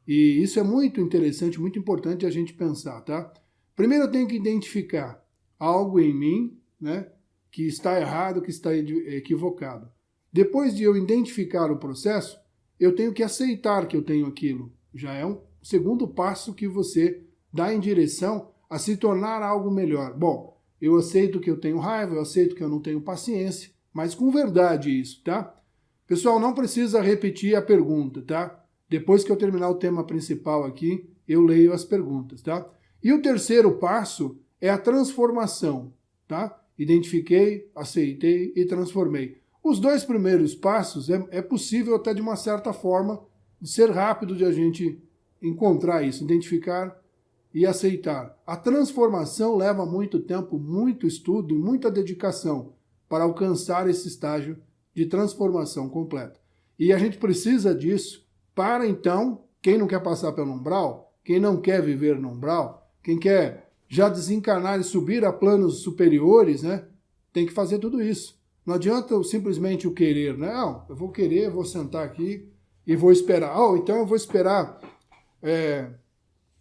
E isso é muito interessante, muito importante a gente pensar, tá? Primeiro eu tenho que identificar algo em mim, né, que está errado, que está equivocado. Depois de eu identificar o processo, eu tenho que aceitar que eu tenho aquilo. Já é um segundo passo que você dá em direção a se tornar algo melhor. Bom, eu aceito que eu tenho raiva, eu aceito que eu não tenho paciência, mas com verdade isso, tá? Pessoal, não precisa repetir a pergunta, tá? Depois que eu terminar o tema principal aqui, eu leio as perguntas, tá? E o terceiro passo é a transformação, tá? Identifiquei, aceitei e transformei. Os dois primeiros passos é possível até de uma certa forma ser rápido de a gente encontrar isso, identificar e aceitar. A transformação leva muito tempo, muito estudo e muita dedicação para alcançar esse estágio de transformação completa. E a gente precisa disso para, então, quem não quer passar pelo umbral, quem não quer viver no umbral, quem quer já desencarnar e subir a planos superiores, né, tem que fazer tudo isso. Não adianta simplesmente o querer, né? Não, eu vou querer, vou sentar aqui e vou esperar. Então eu vou esperar,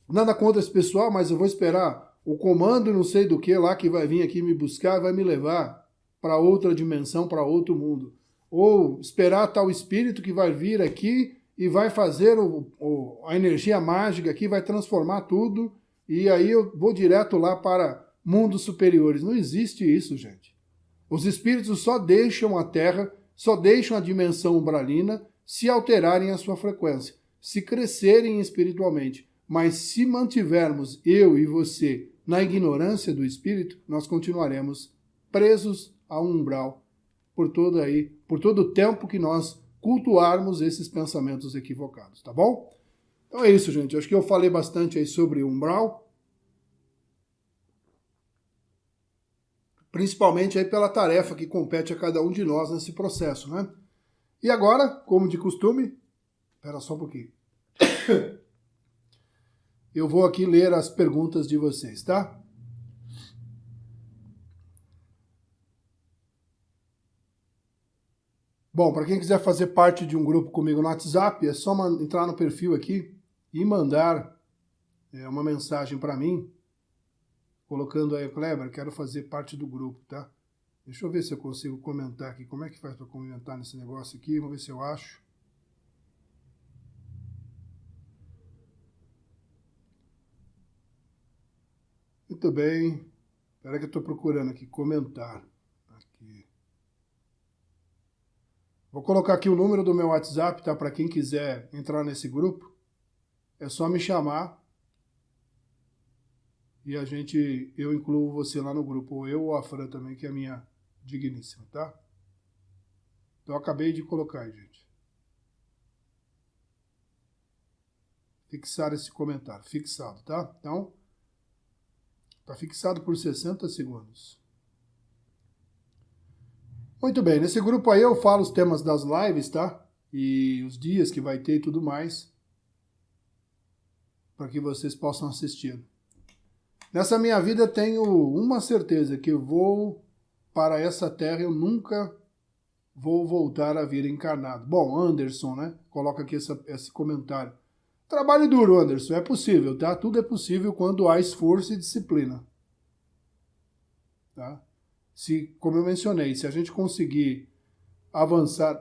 nada contra esse pessoal, mas eu vou esperar o comando não sei do que lá que vai vir aqui me buscar, vai me levar para outra dimensão, para outro mundo. Ou esperar tal espírito que vai vir aqui e vai fazer a energia mágica aqui, vai transformar tudo, e aí eu vou direto lá para mundos superiores. Não existe isso, gente. Os espíritos só deixam a Terra, só deixam a dimensão umbralina se alterarem a sua frequência, se crescerem espiritualmente. Mas se mantivermos eu e você na ignorância do espírito, nós continuaremos presos a um umbral por todo o tempo que nós cultuarmos esses pensamentos equivocados, tá bom? Então é isso, gente. Acho que eu falei bastante aí sobre o umbral, principalmente aí pela tarefa que compete a cada um de nós nesse processo, né? E agora, como de costume, espera só um pouquinho. Eu vou aqui ler as perguntas de vocês, tá? Bom, para quem quiser fazer parte de um grupo comigo no WhatsApp, é só entrar no perfil aqui e mandar uma mensagem para mim, colocando aí, Kleber, quero fazer parte do grupo, tá? Deixa eu ver se eu consigo comentar aqui. Como é que faz para comentar nesse negócio aqui? Vamos ver se eu acho. Muito bem. Espera que eu estou procurando aqui, comentar. Aqui. Vou colocar aqui o número do meu WhatsApp, tá? Para quem quiser entrar nesse grupo. É só me chamar e eu incluo você lá no grupo. Ou eu ou a Fran também, que é a minha digníssima, tá? Então eu acabei de colocar aí, gente. Fixar esse comentário. Fixado, tá? Então, tá fixado por 60 segundos. Muito bem, nesse grupo aí eu falo os temas das lives, tá? E os dias que vai ter e tudo mais, para que vocês possam assistir. Nessa minha vida eu tenho uma certeza, que eu vou para essa terra, eu nunca vou voltar a vir encarnado. Bom, Anderson, né? Coloca aqui esse comentário. Trabalho duro, Anderson, é possível, tá? Tudo é possível quando há esforço e disciplina. Tá? Como eu mencionei, se a gente conseguir avançar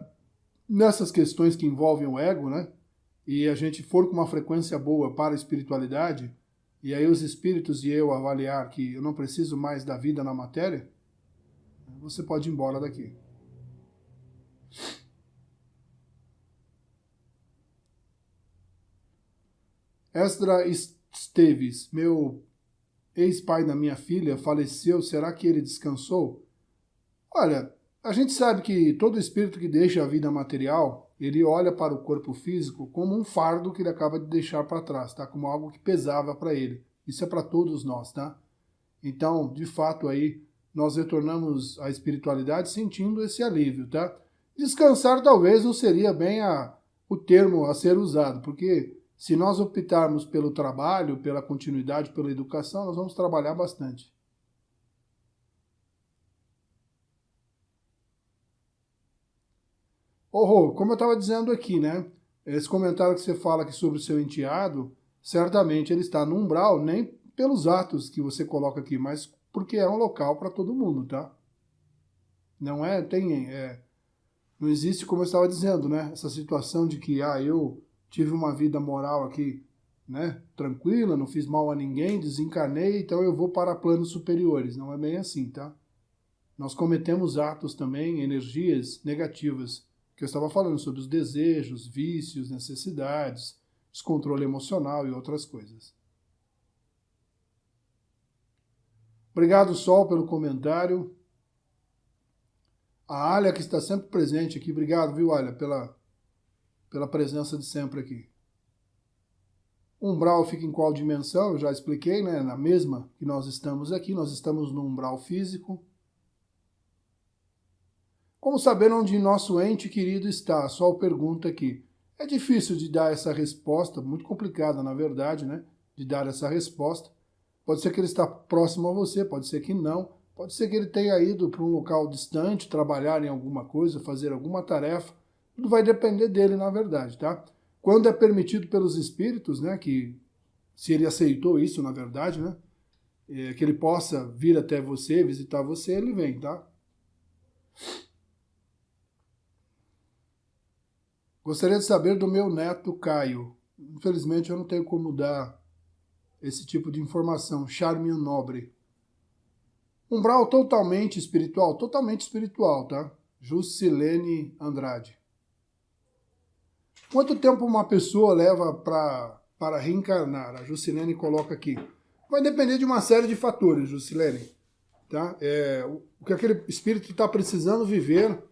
nessas questões que envolvem o ego, né? E a gente for com uma frequência boa para a espiritualidade, e aí os espíritos e eu avaliar que eu não preciso mais da vida na matéria, você pode ir embora daqui. Esdra Esteves, meu ex-pai da minha filha, faleceu, será que ele descansou? Olha, a gente sabe que todo espírito que deixa a vida material, ele olha para o corpo físico como um fardo que ele acaba de deixar para trás, tá? Como algo que pesava para ele. Isso é para todos nós, tá? Então, de fato, aí, nós retornamos à espiritualidade sentindo esse alívio, tá? Descansar talvez não seria bem o termo a ser usado, porque Se nós optarmos pelo trabalho, pela continuidade, pela educação, nós vamos trabalhar bastante. Rô, como eu estava dizendo aqui, né? Esse comentário que você fala aqui sobre o seu enteado, certamente ele está no umbral, nem pelos atos que você coloca aqui, mas porque é um local para todo mundo, tá? Não é, não existe, como eu estava dizendo, né? Essa situação de que, eu tive uma vida moral aqui, né? Tranquila, não fiz mal a ninguém, desencarnei, então eu vou para planos superiores. Não é bem assim, tá? Nós cometemos atos também, energias negativas, que eu estava falando sobre os desejos, vícios, necessidades, descontrole emocional e outras coisas. Obrigado, Sol, pelo comentário. A Alia, que está sempre presente aqui. Obrigado, viu, Alia, pela presença de sempre aqui. Umbral fica em qual dimensão? Eu já expliquei, né? Na mesma que nós estamos aqui. Nós estamos no umbral físico. Como saber onde nosso ente querido está? Sol pergunta aqui. É difícil de dar essa resposta, muito complicada, na verdade, né? De dar essa resposta. Pode ser que ele está próximo a você, pode ser que não. Pode ser que ele tenha ido para um local distante, trabalhar em alguma coisa, fazer alguma tarefa. Tudo vai depender dele, na verdade, tá? Quando é permitido pelos espíritos, né? Que se ele aceitou isso, na verdade, né? Que ele possa vir até você, visitar você, ele vem, tá? Gostaria de saber do meu neto Caio. Infelizmente eu não tenho como dar esse tipo de informação. Charminho Nobre. Umbral totalmente espiritual, tá? Juscelene Andrade. Quanto tempo uma pessoa leva para reencarnar? A Juscelene coloca aqui. Vai depender de uma série de fatores, Juscelene. Tá? O que aquele espírito está precisando viver,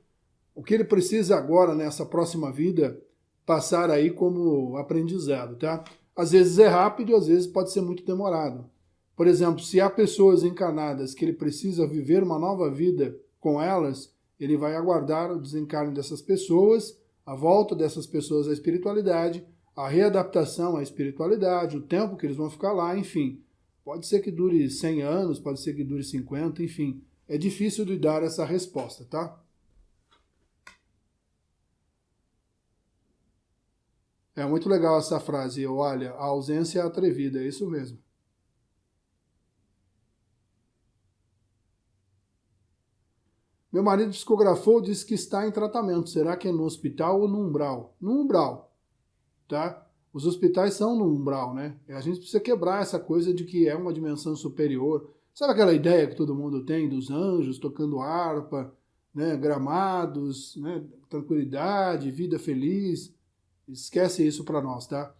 o que ele precisa agora, nessa próxima vida, passar aí como aprendizado, tá? Às vezes é rápido, às vezes pode ser muito demorado. Por exemplo, se há pessoas encarnadas que ele precisa viver uma nova vida com elas, ele vai aguardar o desencarne dessas pessoas, a volta dessas pessoas à espiritualidade, a readaptação à espiritualidade, o tempo que eles vão ficar lá, enfim. Pode ser que dure 100 anos, pode ser que dure 50, enfim. É difícil de dar essa resposta, tá? É muito legal essa frase, olha, a ausência é atrevida, é isso mesmo. Meu marido psicografou, disse que está em tratamento. Será que é no hospital ou no umbral? No umbral, tá? Os hospitais são no umbral, né? A gente precisa quebrar essa coisa de que é uma dimensão superior. Sabe aquela ideia que todo mundo tem dos anjos tocando harpa, né? Gramados, né? Tranquilidade, vida feliz. Esquece isso para nós, tá?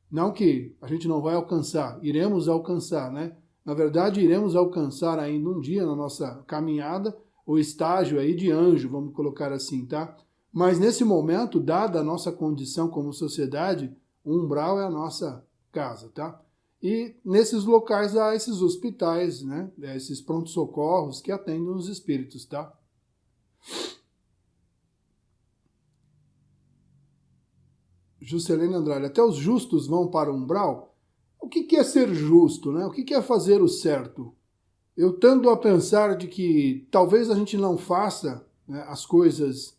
Não que a gente não vai alcançar, iremos alcançar, né? Na verdade, iremos alcançar ainda um dia na nossa caminhada o estágio aí de anjo, vamos colocar assim, tá? Mas nesse momento, dada a nossa condição como sociedade, o umbral é a nossa casa, tá? E nesses locais há esses hospitais, né? Esses prontos-socorros que atendem os espíritos, tá? Juscelene Andrade, até os justos vão para o umbral? O que é ser justo, né? O que é fazer o certo? Eu tendo a pensar de que talvez a gente não faça, né, as coisas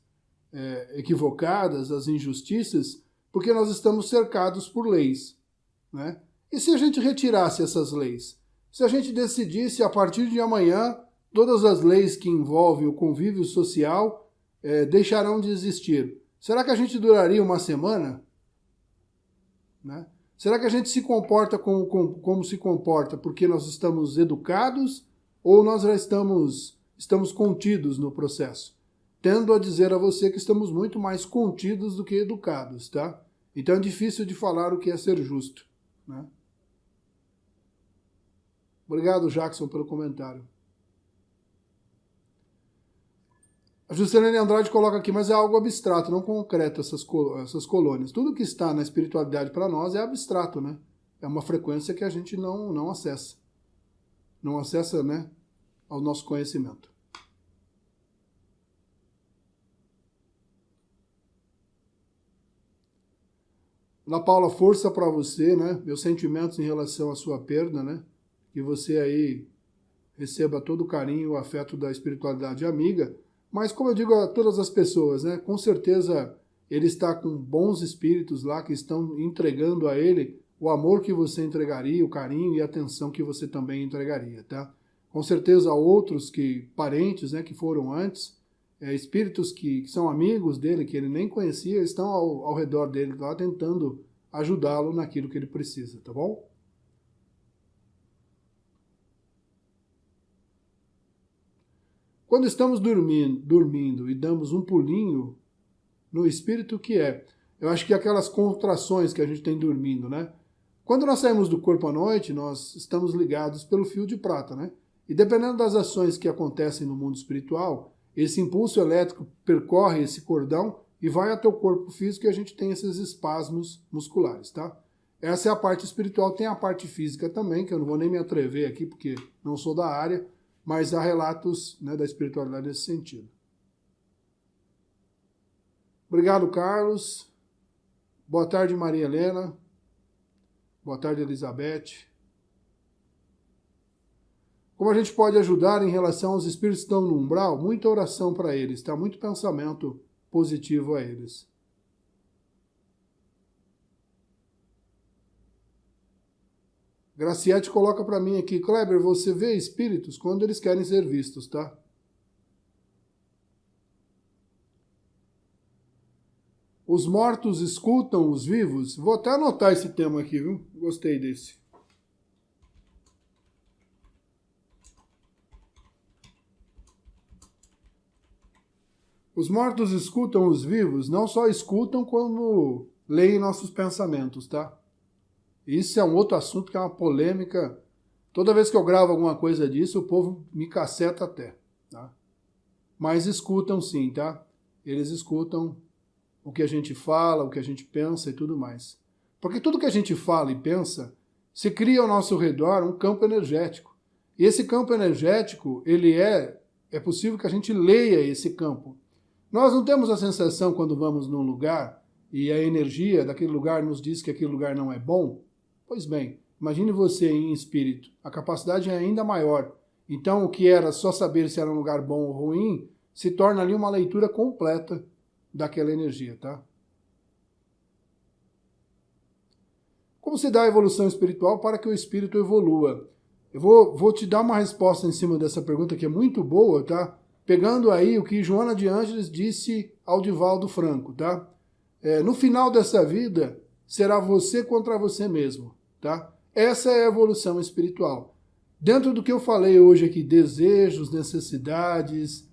equivocadas, as injustiças, porque nós estamos cercados por leis, né? E se a gente retirasse essas leis? Se a gente decidisse, a partir de amanhã, todas as leis que envolvem o convívio social deixarão de existir, será que a gente duraria uma semana? Né? Será que a gente se comporta como se comporta porque nós estamos educados ou nós já estamos contidos no processo? Tendo a dizer a você que estamos muito mais contidos do que educados, tá? Então é difícil de falar o que é ser justo, né? Obrigado, Jackson, pelo comentário. A Juscelene Andrade coloca aqui, mas é algo abstrato, não concreto, essas colônias. Tudo que está na espiritualidade para nós é abstrato, né? É uma frequência que a gente não acessa. Não acessa, né, ao nosso conhecimento. Ana Paula, força para você, né? Meus sentimentos em relação à sua perda, né? Que você aí receba todo o carinho e o afeto da espiritualidade amiga. Mas como eu digo a todas as pessoas, né? Com certeza ele está com bons espíritos lá que estão entregando a ele o amor que você entregaria, o carinho e a atenção que você também entregaria, tá? Com certeza outros parentes, né, que foram antes, espíritos que são amigos dele, que ele nem conhecia, estão ao redor dele lá tentando ajudá-lo naquilo que ele precisa, tá bom? Quando estamos dormindo e damos um pulinho no espírito, que é? Eu acho que aquelas contrações que a gente tem dormindo, né? Quando nós saímos do corpo à noite, nós estamos ligados pelo fio de prata, né? E dependendo das ações que acontecem no mundo espiritual, esse impulso elétrico percorre esse cordão e vai até o corpo físico e a gente tem esses espasmos musculares, tá? Essa é a parte espiritual. Tem a parte física também, que eu não vou nem me atrever aqui porque não sou da área, mas há relatos, né, da espiritualidade nesse sentido. Obrigado, Carlos. Boa tarde, Maria Helena. Boa tarde, Elizabeth. Como a gente pode ajudar em relação aos espíritos que estão no umbral? Muita oração para eles, tá? Muito pensamento positivo a eles. Graciete coloca para mim aqui, Kleber, você vê espíritos quando eles querem ser vistos, tá? Os mortos escutam os vivos? Vou até anotar esse tema aqui, viu? Gostei desse. Os mortos escutam os vivos? Não só escutam, como leem nossos pensamentos, tá? Isso é um outro assunto que é uma polêmica. Toda vez que eu gravo alguma coisa disso, o povo me caceta até, tá? Mas escutam sim, tá? Eles escutam o que a gente fala, o que a gente pensa e tudo mais. Porque tudo que a gente fala e pensa, se cria ao nosso redor um campo energético. E esse campo energético, é possível que a gente leia esse campo. Nós não temos a sensação quando vamos num lugar e a energia daquele lugar nos diz que aquele lugar não é bom? Pois bem, imagine você em espírito. A capacidade é ainda maior. Então, o que era só saber se era um lugar bom ou ruim, se torna ali uma leitura completa daquela energia, tá? Como se dá a evolução espiritual para que o espírito evolua? Eu vou te dar uma resposta em cima dessa pergunta que é muito boa, tá? Pegando aí o que Joana de Ângeles disse ao Divaldo Franco, tá? No final dessa vida, será você contra você mesmo, tá? Essa é a evolução espiritual. Dentro do que eu falei hoje aqui, desejos, necessidades,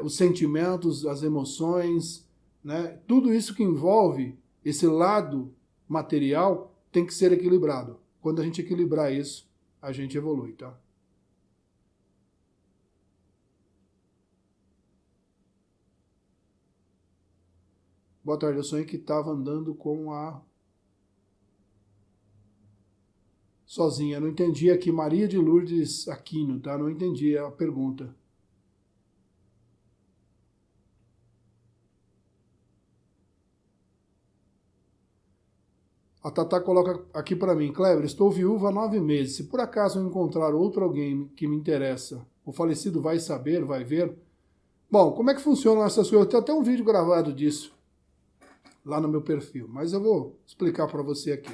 os sentimentos, as emoções, né? Tudo isso que envolve esse lado material tem que ser equilibrado. Quando a gente equilibrar isso, a gente evolui, tá? Boa tarde, eu sonhei que estava andando com a... sozinha. Não entendi aqui, Maria de Lourdes Aquino, tá? Não entendi a pergunta. A Tatá coloca aqui para mim, Kleber, estou viúva há 9 meses. Se por acaso eu encontrar outro alguém que me interessa, o falecido vai saber, vai ver? Bom, como é que funcionam essas coisas? Eu tenho até um vídeo gravado disso lá no meu perfil, mas eu vou explicar para você aqui.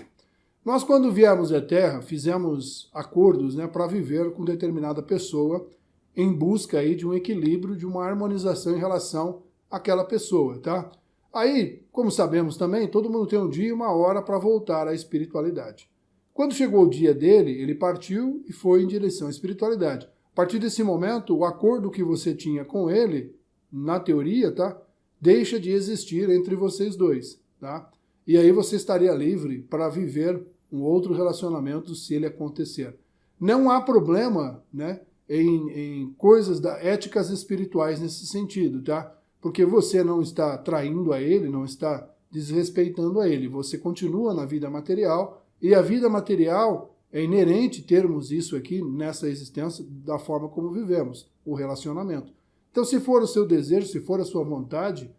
Nós, quando viemos à Terra, fizemos acordos, né, para viver com determinada pessoa em busca aí de um equilíbrio, de uma harmonização em relação àquela pessoa, tá? Aí, como sabemos também, todo mundo tem um dia e uma hora para voltar à espiritualidade. Quando chegou o dia dele, ele partiu e foi em direção à espiritualidade. A partir desse momento, o acordo que você tinha com ele, na teoria, tá, deixa de existir entre vocês dois, tá? E aí você estaria livre para viver um outro relacionamento se ele acontecer. Não há problema, né, em coisas éticas espirituais nesse sentido, tá? Porque você não está traindo a ele, não está desrespeitando a ele. Você continua na vida material e a vida material é inerente termos isso aqui nessa existência da forma como vivemos, o relacionamento. Então, se for o seu desejo, se for a sua vontade,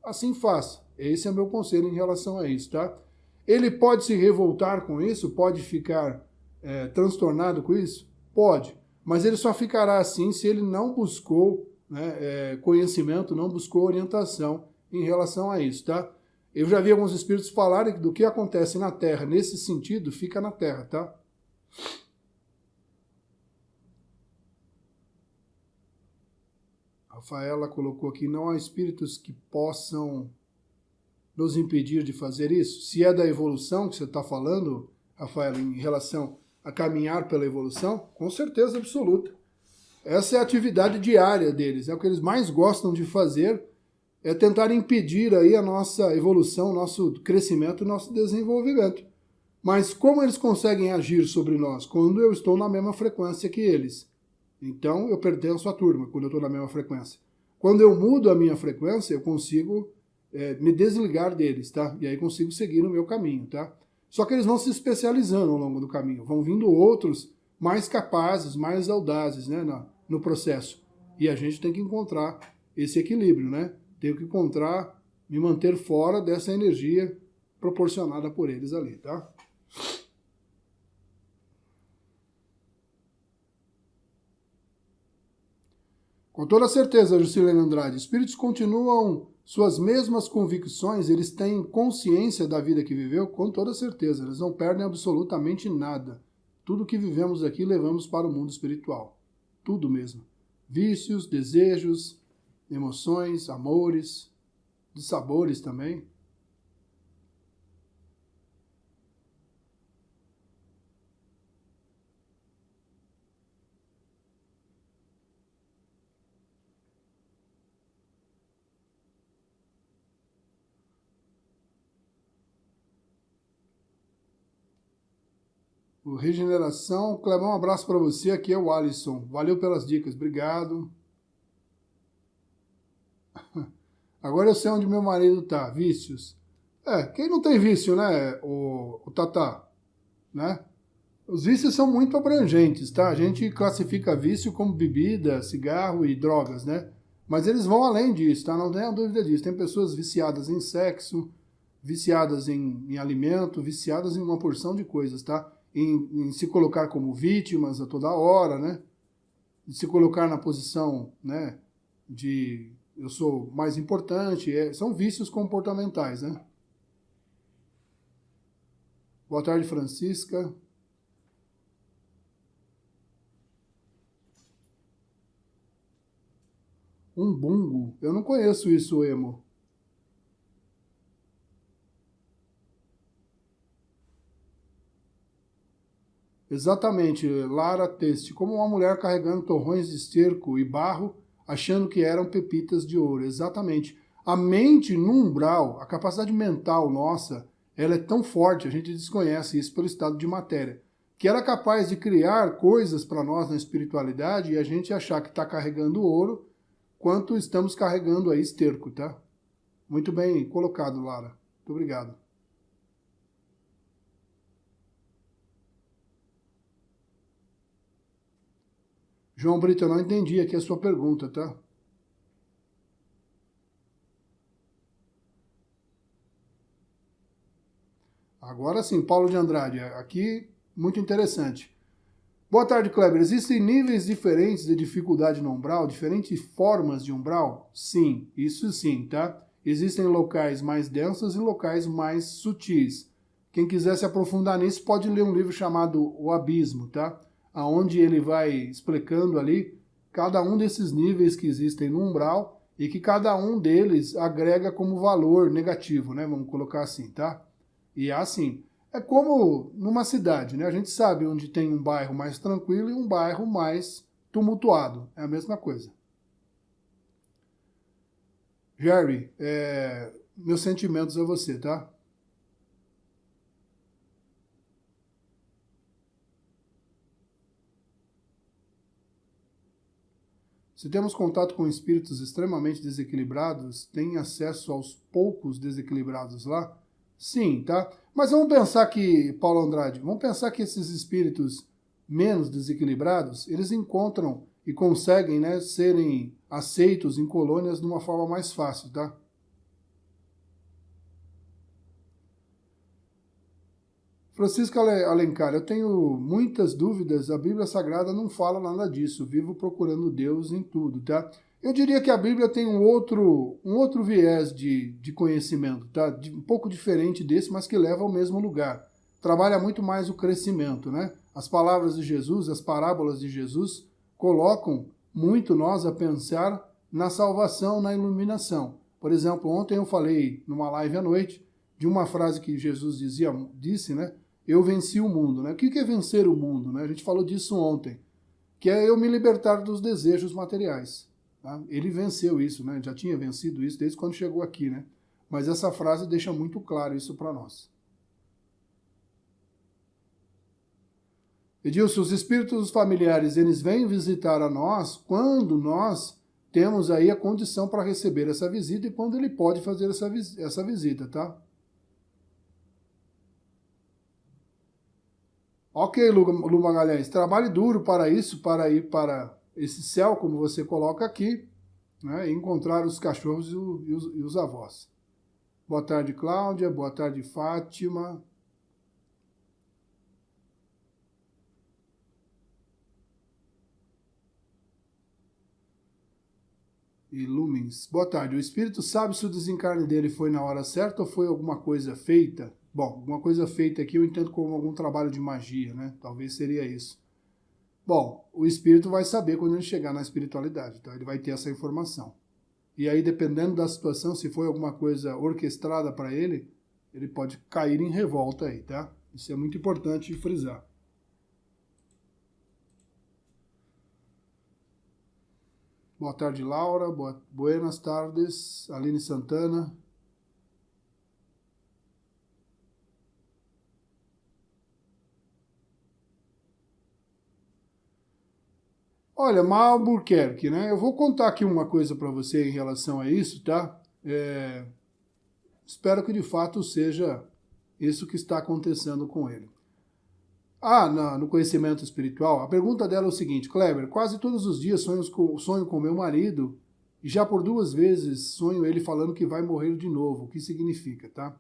assim faça. Esse é o meu conselho em relação a isso, tá? Ele pode se revoltar com isso? Pode ficar transtornado com isso? Pode. Mas ele só ficará assim se ele não buscou, né, conhecimento, não buscou orientação em relação a isso, tá? Eu já vi alguns espíritos falarem que do que acontece na Terra, nesse sentido, fica na Terra, tá? Rafaela colocou aqui, não há espíritos que possam nos impedir de fazer isso? Se é da evolução que você está falando, Rafaela, em relação a caminhar pela evolução, com certeza absoluta. Essa é a atividade diária deles, é o que eles mais gostam de fazer, é tentar impedir aí a nossa evolução, nosso crescimento, nosso desenvolvimento. Mas como eles conseguem agir sobre nós? Quando eu estou na mesma frequência que eles. Então, eu pertenço à turma, quando eu estou na mesma frequência. Quando eu mudo a minha frequência, eu consigo me desligar deles, tá? E aí consigo seguir no meu caminho, tá? Só que eles vão se especializando ao longo do caminho. Vão vindo outros mais capazes, mais audazes, né, no processo. E a gente tem que encontrar esse equilíbrio, né? Tenho que encontrar, me manter fora dessa energia proporcionada por eles ali, tá? Com toda certeza, Juscelino Andrade, espíritos continuam suas mesmas convicções, eles têm consciência da vida que viveu, com toda certeza, eles não perdem absolutamente nada. Tudo que vivemos aqui levamos para o mundo espiritual. Tudo mesmo. Vícios, desejos, emoções, amores, dissabores também. O Regeneração. Clebão, um abraço para você. Aqui é o Alisson. Valeu pelas dicas. Obrigado. Agora eu sei onde meu marido tá. Vícios. Quem não tem vício, né, o Tatá? Né? Os vícios são muito abrangentes, tá? A gente classifica vício como bebida, cigarro e drogas, né? Mas eles vão além disso, tá? Não tenha dúvida disso. Tem pessoas viciadas em sexo, viciadas em alimento, viciadas em uma porção de coisas, tá? Em se colocar como vítimas a toda hora, né? De se colocar na posição, né, de eu sou mais importante. São vícios comportamentais, né? Boa tarde, Francisca. Umbungo. Eu não conheço isso, Emo. Exatamente, Lara Teste. Como uma mulher carregando torrões de esterco e barro, achando que eram pepitas de ouro. Exatamente. A mente no umbral, a capacidade mental nossa, ela é tão forte, a gente desconhece isso pelo estado de matéria, que ela é capaz de criar coisas para nós na espiritualidade e a gente achar que está carregando ouro, quanto estamos carregando aí esterco, tá? Muito bem colocado, Lara. Muito obrigado. João Brito, eu não entendi aqui a sua pergunta, tá? Agora sim, Paulo de Andrade, aqui muito interessante. Boa tarde, Kleber. Existem níveis diferentes de dificuldade no umbral, diferentes formas de umbral? Sim, isso sim, tá? Existem locais mais densos e locais mais sutis. Quem quiser se aprofundar nisso pode ler um livro chamado O Abismo, tá? Onde ele vai explicando ali cada um desses níveis que existem no umbral e que cada um deles agrega como valor negativo, né? Vamos colocar assim, tá? E é assim. É como numa cidade, né? A gente sabe onde tem um bairro mais tranquilo e um bairro mais tumultuado. É a mesma coisa. Jerry, meus sentimentos a você, tá? Se temos contato com espíritos extremamente desequilibrados, tem acesso aos poucos desequilibrados lá? Sim, tá? Mas vamos pensar que, Paulo Andrade, vamos pensar que esses espíritos menos desequilibrados, eles encontram e conseguem, né, serem aceitos em colônias de uma forma mais fácil, tá? Francisco Alencar, eu tenho muitas dúvidas, a Bíblia Sagrada não fala nada disso, vivo procurando Deus em tudo, tá? Eu diria que a Bíblia tem um outro viés de conhecimento, tá? Um pouco diferente desse, mas que leva ao mesmo lugar. Trabalha muito mais o crescimento, né? As palavras de Jesus, as parábolas de Jesus, colocam muito nós a pensar na salvação, na iluminação. Por exemplo, ontem eu falei numa live à noite de uma frase que Jesus disse, né? Eu venci o mundo, né? O que é vencer o mundo, né? A gente falou disso ontem, que é eu me libertar dos desejos materiais. Tá? Ele venceu isso, né? Já tinha vencido isso desde quando chegou aqui, né? Mas essa frase deixa muito claro isso para nós. Edilson, os espíritos familiares, eles vêm visitar a nós quando nós temos aí a condição para receber essa visita e quando ele pode fazer essa visita, tá? Ok, Lu Magalhães, trabalhe duro para isso, para ir para esse céu, como você coloca aqui, né, e encontrar os cachorros e os avós. Boa tarde, Cláudia. Boa tarde, Fátima. E Lumens. Boa tarde. O espírito sabe se o desencarne dele foi na hora certa ou foi alguma coisa feita? Bom, alguma coisa feita aqui eu entendo como algum trabalho de magia, né? Talvez seria isso. Bom, o espírito vai saber quando ele chegar na espiritualidade, então ele vai ter essa informação. E aí, dependendo da situação, se foi alguma coisa orquestrada para ele, ele pode cair em revolta aí, tá? Isso é muito importante de frisar. Boa tarde, Laura. Buenas tardes, Aline Santana. Olha, Albuquerque, né? Eu vou contar aqui uma coisa para você em relação a isso, tá? Espero que de fato seja isso que está acontecendo com ele. No conhecimento espiritual, a pergunta dela é o seguinte: Kleber, quase todos os dias sonho com meu marido e já por 2 vezes sonho ele falando que vai morrer de novo. O que significa, tá?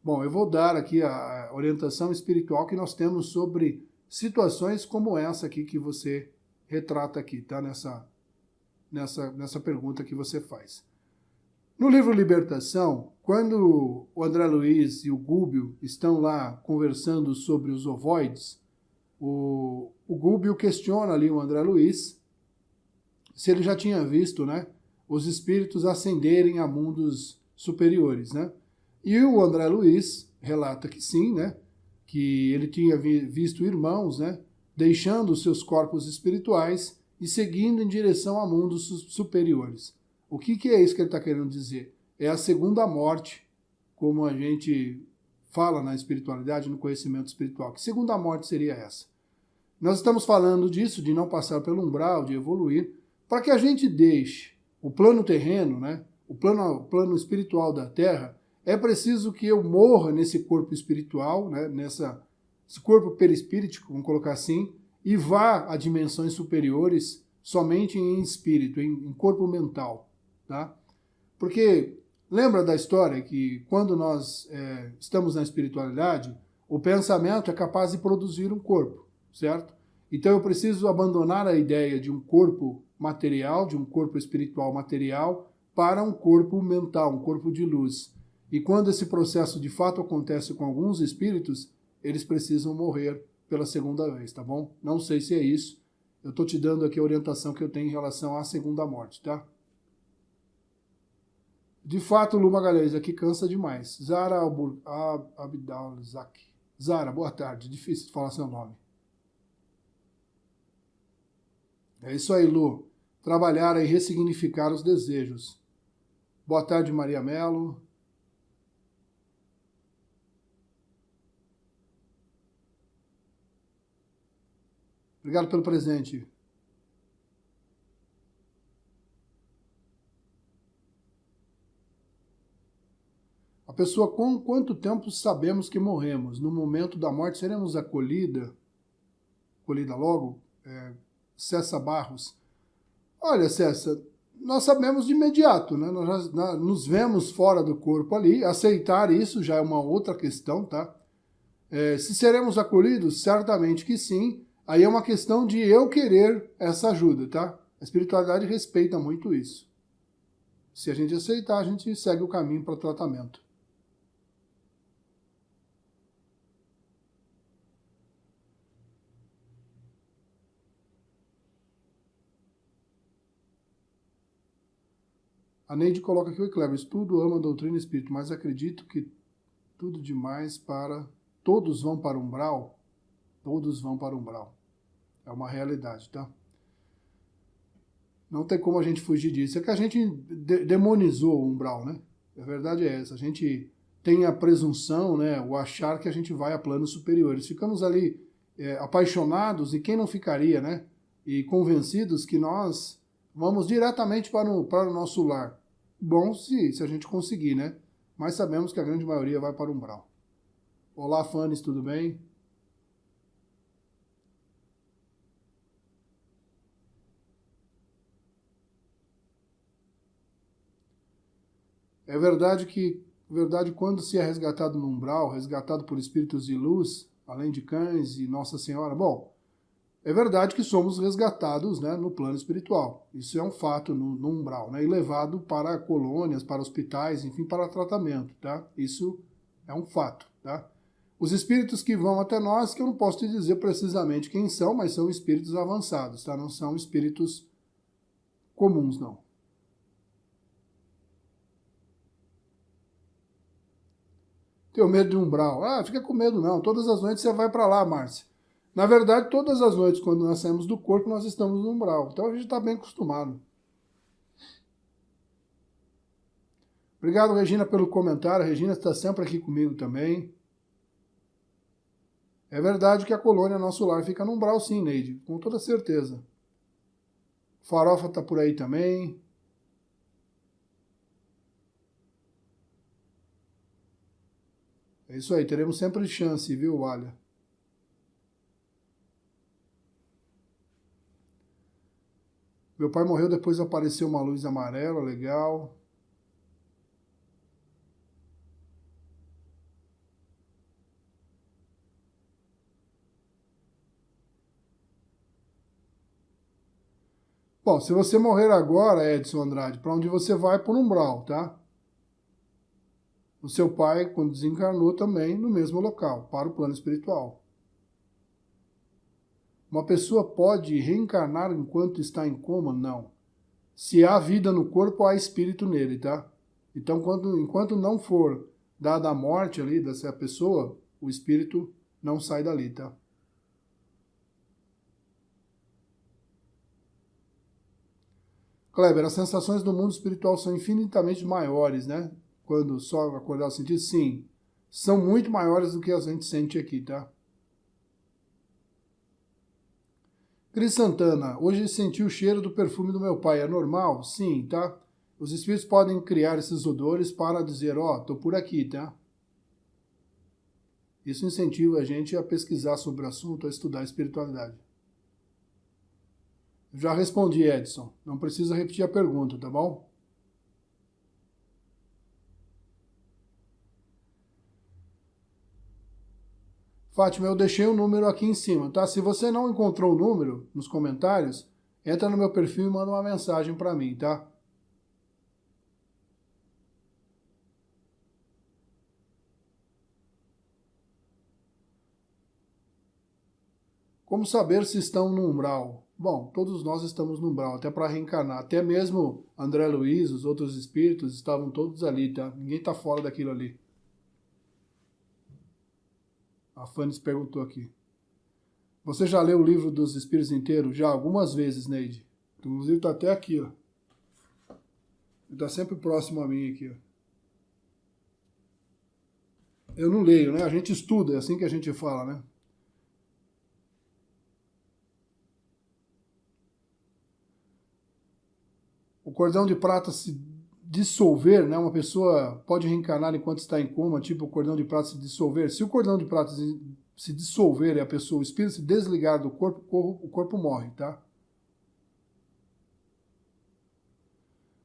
Bom, eu vou dar aqui a orientação espiritual que nós temos sobre situações como essa aqui que você retrata aqui, tá? Nessa pergunta que você faz. No livro Libertação, quando o André Luiz e o Gúbio estão lá conversando sobre os ovoides, o Gúbio questiona ali o André Luiz se ele já tinha visto, né, os espíritos ascenderem a mundos superiores, né? E o André Luiz relata que sim, né, que ele tinha visto irmãos, né, deixando os seus corpos espirituais e seguindo em direção a mundos superiores. O que é isso que ele está querendo dizer? É a segunda morte, como a gente fala na espiritualidade, no conhecimento espiritual. Que segunda morte seria essa? Nós estamos falando disso, de não passar pelo umbral, de evoluir, para que a gente deixe o plano terreno, né, o plano espiritual da Terra. É preciso que eu morra nesse corpo espiritual, né, esse corpo perispíritico, vamos colocar assim, e vá a dimensões superiores somente em espírito, em corpo mental. Tá? Porque lembra da história que quando nós estamos na espiritualidade, o pensamento é capaz de produzir um corpo, certo? Então eu preciso abandonar a ideia de um corpo material, de um corpo espiritual material, para um corpo mental, um corpo de luz. E quando esse processo de fato acontece com alguns espíritos, eles precisam morrer pela segunda vez, tá bom? Não sei se é isso. Eu estou te dando aqui a orientação que eu tenho em relação à segunda morte, tá? De fato, Lu Magalhães, aqui cansa demais. Zara Abdalzak. Zara, boa tarde. Difícil de falar seu nome. É isso aí, Lu. Trabalhar e ressignificar os desejos. Boa tarde, Maria Melo. Obrigado pelo presente. A pessoa, com quanto tempo sabemos que morremos? No momento da morte, seremos acolhida logo? Cessa Barros. Olha, Cessa, nós sabemos de imediato, né? Nós nos vemos fora do corpo ali. Aceitar isso já é uma outra questão, tá? Se seremos acolhidos? Certamente que sim. Aí é uma questão de eu querer essa ajuda, tá? A espiritualidade respeita muito isso. Se a gente aceitar, a gente segue o caminho para tratamento. A Neide coloca aqui: oi, Cleber, estudo, amo a doutrina espírita, mas acredito que tudo demais para... Todos vão para o umbral? Todos vão para o umbral. É uma realidade, tá? Não tem como a gente fugir disso. É que a gente demonizou o umbral, né? A verdade é essa. A gente tem a presunção, né, o achar que a gente vai a planos superiores. Ficamos ali apaixonados, e quem não ficaria, né? E convencidos que nós vamos diretamente para o nosso lar. Bom se a gente conseguir, né? Mas sabemos que a grande maioria vai para o umbral. Olá, Fanes, tudo bem? É verdade que, quando se é resgatado no umbral, resgatado por espíritos de luz, além de cães e Nossa Senhora, bom, é verdade que somos resgatados, né, no plano espiritual. Isso é um fato no umbral, né, e levado para colônias, para hospitais, enfim, para tratamento, tá? Isso é um fato, tá? Os espíritos que vão até nós, que eu não posso te dizer precisamente quem são, mas são espíritos avançados, tá? Não são espíritos comuns, não. Tenho medo de umbral. Ah, fica com medo não. Todas as noites você vai para lá, Márcia. Na verdade, todas as noites, quando nós saímos do corpo, nós estamos no umbral. Então a gente está bem acostumado. Obrigado, Regina, pelo comentário. A Regina está sempre aqui comigo também. É verdade que a colônia Nosso Lar fica no umbral, sim, Neide. Com toda certeza. Farofa está por aí também. É isso aí, teremos sempre chance, viu, Walha? Meu pai morreu, depois apareceu uma luz amarela, legal. Bom, se você morrer agora, Edson Andrade, para onde você vai? Por umbral, tá? O seu pai, quando desencarnou, também no mesmo local, para o plano espiritual. Uma pessoa pode reencarnar enquanto está em coma? Não. Se há vida no corpo, há espírito nele, tá? Então, enquanto não for dada a morte ali dessa pessoa, o espírito não sai dali, tá? Kleber, as sensações do mundo espiritual são infinitamente maiores, né? Quando só acordar o sentido, sim. São muito maiores do que a gente sente aqui, tá? Cris Santana, hoje senti o cheiro do perfume do meu pai. É normal? Sim, tá? Os espíritos podem criar esses odores para dizer, ó, tô por aqui, tá? Isso incentiva a gente a pesquisar sobre o assunto, a estudar a espiritualidade. Eu já respondi, Edson. Não precisa repetir a pergunta, tá bom? Fátima, eu deixei o número aqui em cima, tá? Se você não encontrou o número nos comentários, entra no meu perfil e manda uma mensagem para mim, tá? Como saber se estão no umbral? Bom, todos nós estamos no umbral, até para reencarnar. Até mesmo André Luiz, os outros espíritos, estavam todos ali, tá? Ninguém está fora daquilo ali. A Fanny perguntou aqui. Você já leu o livro dos espíritos inteiro? Já, algumas vezes, Neide. Inclusive está até aqui, ó. Ele está sempre próximo a mim aqui, ó. Eu não leio, né? A gente estuda, é assim que a gente fala, né? O cordão de prata se dissolver, né? Uma pessoa pode reencarnar enquanto está em coma, tipo o cordão de prata se dissolver. Se o cordão de prata se dissolver e a pessoa, o espírito se desligar do corpo, o corpo morre, tá?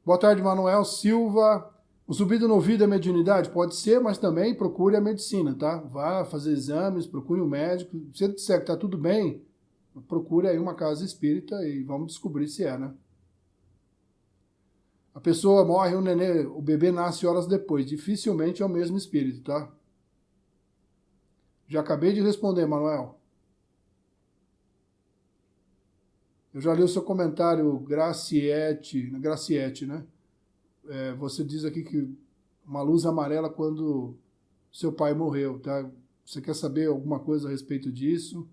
Boa tarde, Manuel Silva. O zumbido no ouvido é mediunidade? Pode ser, mas também procure a medicina, tá? Vá fazer exames, procure um médico. Se ele disser que está tudo bem, procure aí uma casa espírita e vamos descobrir se é, né? A pessoa morre, o bebê nasce horas depois. Dificilmente é o mesmo espírito, tá? Já acabei de responder, Manuel. Eu já li o seu comentário, Graciete, né? Você diz aqui que uma luz amarela quando seu pai morreu, tá? Você quer saber alguma coisa a respeito disso?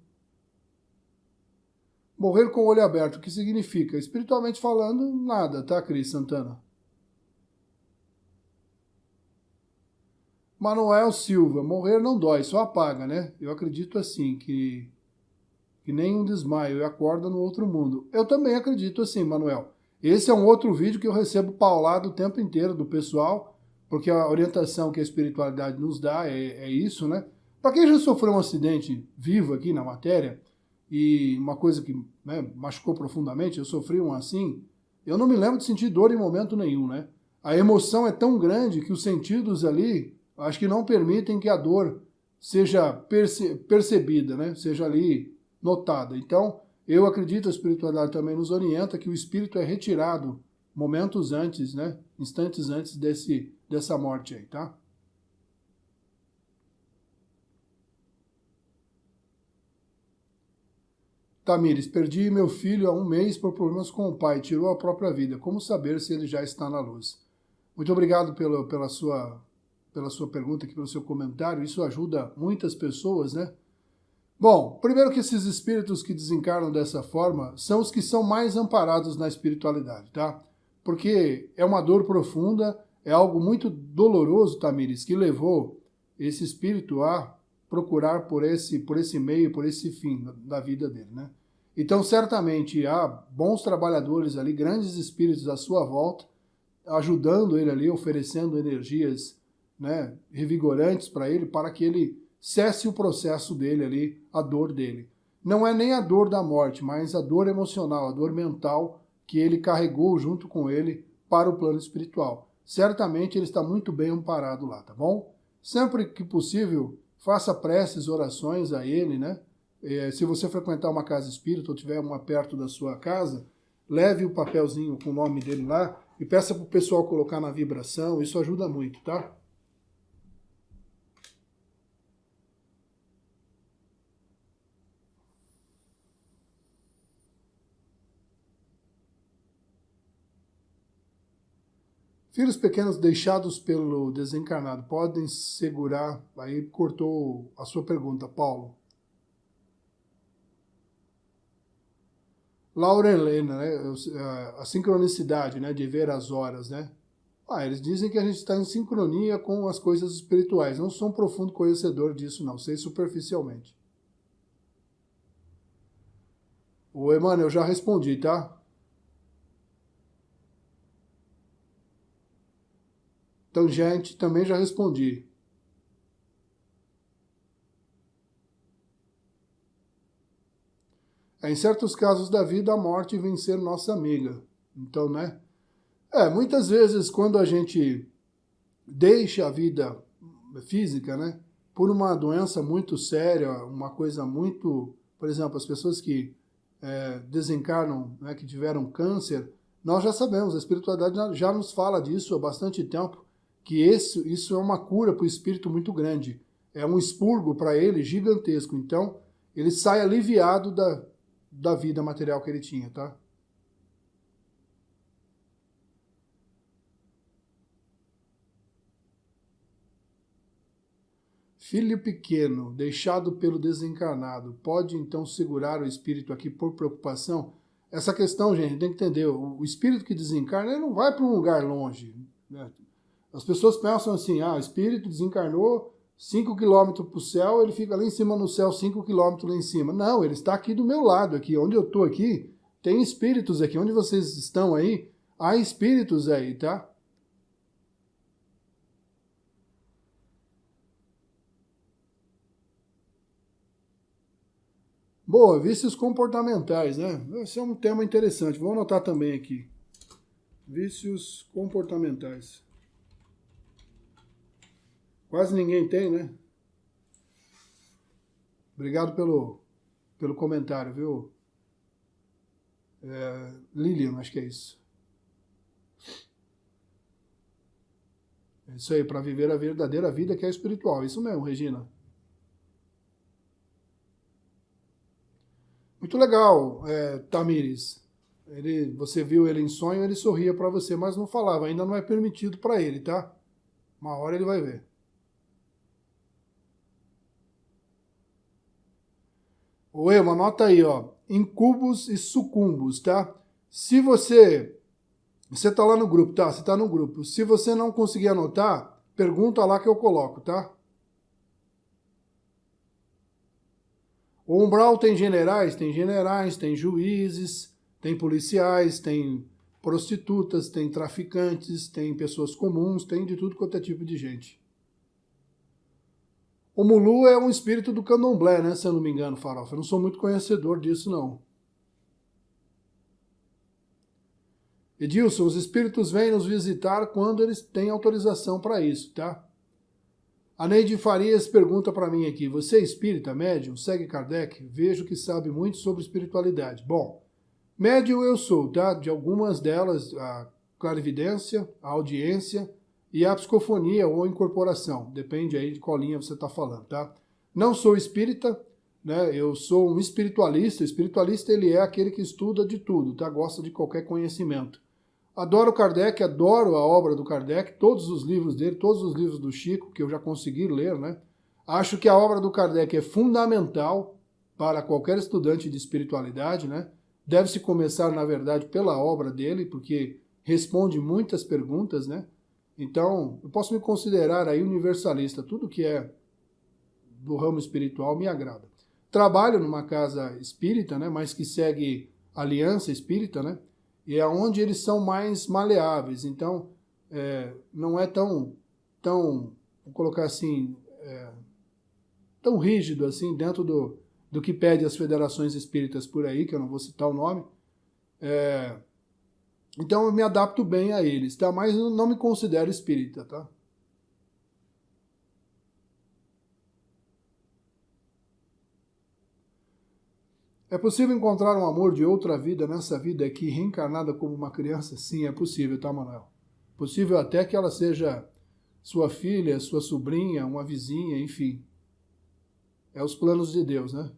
Morrer com o olho aberto, o que significa? Espiritualmente falando, nada, tá, Cris Santana? Manuel Silva, morrer não dói, só apaga, né? Eu acredito assim, que nem um desmaio e acorda no outro mundo. Eu também acredito assim, Manuel. Esse é um outro vídeo que eu recebo paulado o tempo inteiro do pessoal, porque a orientação que a espiritualidade nos dá é isso, né? Para quem já sofreu um acidente vivo aqui na matéria, e uma coisa que, né, machucou profundamente, eu sofri um assim, eu não me lembro de sentir dor em momento nenhum, né? A emoção é tão grande que os sentidos ali, acho que não permitem que a dor seja percebida, né? Seja ali notada. Então, eu acredito, a espiritualidade também nos orienta que o espírito é retirado momentos antes, né? Instantes antes dessa morte aí, tá? Tamires, perdi meu filho há um mês por problemas com o pai, tirou a própria vida. Como saber se ele já está na luz? Muito obrigado pela sua pergunta aqui, pelo seu comentário. Isso ajuda muitas pessoas, né? Bom, primeiro que esses espíritos que desencarnam dessa forma são os que são mais amparados na espiritualidade, tá? Porque é uma dor profunda, é algo muito doloroso, Tamires, que levou esse espírito a procurar por esse meio, por esse fim da vida dele, né? Então, certamente, há bons trabalhadores ali, grandes espíritos à sua volta, ajudando ele ali, oferecendo energias, né, revigorantes para ele, para que ele cesse o processo dele ali, a dor dele. Não é nem a dor da morte, mas a dor emocional, a dor mental que ele carregou junto com ele para o plano espiritual. Certamente ele está muito bem amparado lá, tá bom? Sempre que possível, faça preces, orações a ele, né? Se você frequentar uma casa espírita ou tiver uma perto da sua casa, leve o papelzinho com o nome dele lá e peça para o pessoal colocar na vibração, isso ajuda muito, tá? Filhos pequenos deixados pelo desencarnado podem segurar... Aí cortou a sua pergunta, Paulo. Laura Helena, né? A sincronicidade, né? De ver as horas, né? Eles dizem que a gente está em sincronia com as coisas espirituais. Não sou um profundo conhecedor disso, não. Sei superficialmente. O Emmanuel, eu já respondi, tá? Então, gente, também já respondi. Em certos casos da vida, a morte vem ser nossa amiga. Então, né? Muitas vezes, quando a gente deixa a vida física, né? Por uma doença muito séria, uma coisa muito... Por exemplo, as pessoas que desencarnam, né, que tiveram câncer, nós já sabemos, a espiritualidade já nos fala disso há bastante tempo, que isso é uma cura para o espírito muito grande. É um expurgo para ele gigantesco. Então, ele sai aliviado da vida material que ele tinha, tá? Filho pequeno, deixado pelo desencarnado, pode então segurar o espírito aqui por preocupação? Essa questão, gente, tem que entender. O espírito que desencarna, ele não vai para um lugar longe, né? As pessoas pensam assim, o espírito desencarnou 5 quilômetros para o céu, ele fica lá em cima no céu 5 quilômetros lá em cima. Não, ele está aqui do meu lado, aqui onde eu estou aqui, tem espíritos aqui, onde vocês estão aí, há espíritos aí, tá? Boa, vícios comportamentais, né? Esse é um tema interessante, vou anotar também aqui. Vícios comportamentais. Quase ninguém tem, né? Obrigado pelo comentário, viu? Lilian, acho que é isso. É isso aí, para viver a verdadeira vida que é espiritual. Isso mesmo, Regina. Muito legal, Tamires. Você viu ele em sonho, ele sorria para você, mas não falava. Ainda não é permitido para ele, tá? Uma hora ele vai ver. Ô, Ema, anota aí, ó. Incubos e sucumbos, tá? Se você tá lá no grupo, tá? Você tá no grupo. Se você não conseguir anotar, pergunta lá que eu coloco, tá? O umbral tem generais, tem juízes, tem policiais, tem prostitutas, tem traficantes, tem pessoas comuns, tem de tudo quanto é tipo de gente. O Mulu é um espírito do candomblé, né? Se eu não me engano, Farofa. Eu não sou muito conhecedor disso, não. Edilson, os espíritos vêm nos visitar quando eles têm autorização para isso, tá? A Neide Farias pergunta para mim aqui, você é espírita, médium, segue Kardec? Vejo que sabe muito sobre espiritualidade. Bom, médium eu sou, tá? De algumas delas, a clarividência, a audiência e a psicofonia ou incorporação. Depende aí de qual linha você está falando, tá? Não sou espírita, né? Eu sou um espiritualista. Espiritualista ele é aquele que estuda de tudo, tá? Gosta de qualquer conhecimento. Adoro Kardec, adoro a obra do Kardec, todos os livros dele, todos os livros do Chico, que eu já consegui ler, né? Acho que a obra do Kardec é fundamental para qualquer estudante de espiritualidade, né? Deve-se começar, na verdade, pela obra dele, porque responde muitas perguntas, né? Então, eu posso me considerar aí universalista. Tudo que é do ramo espiritual me agrada. Trabalho numa casa espírita, né? Mas que segue a aliança espírita, né? E é onde eles são mais maleáveis. Então, não é tão, vou colocar assim, tão rígido assim dentro do que pede as federações espíritas por aí, que eu não vou citar o nome. Então, eu me adapto bem a eles, tá? Mas eu não me considero espírita, tá? É possível encontrar um amor de outra vida nessa vida aqui, reencarnada como uma criança? Sim, é possível, tá, Manuel? Possível até que ela seja sua filha, sua sobrinha, uma vizinha, enfim. É os planos de Deus, né?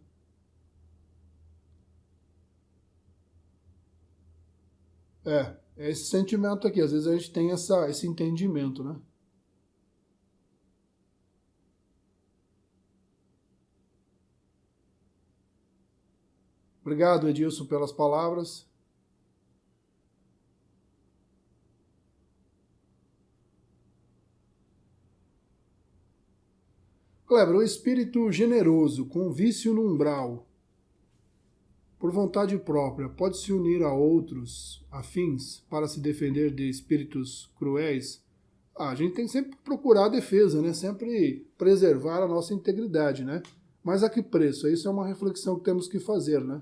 É esse sentimento aqui. Às vezes a gente tem esse entendimento, né? Obrigado, Edilson, pelas palavras. Kleber, o espírito generoso, com vício no umbral, por vontade própria, pode se unir a outros afins para se defender de espíritos cruéis? A gente tem que sempre procurar a defesa, né? Sempre preservar a nossa integridade, né? Mas a que preço? Isso é uma reflexão que temos que fazer, né?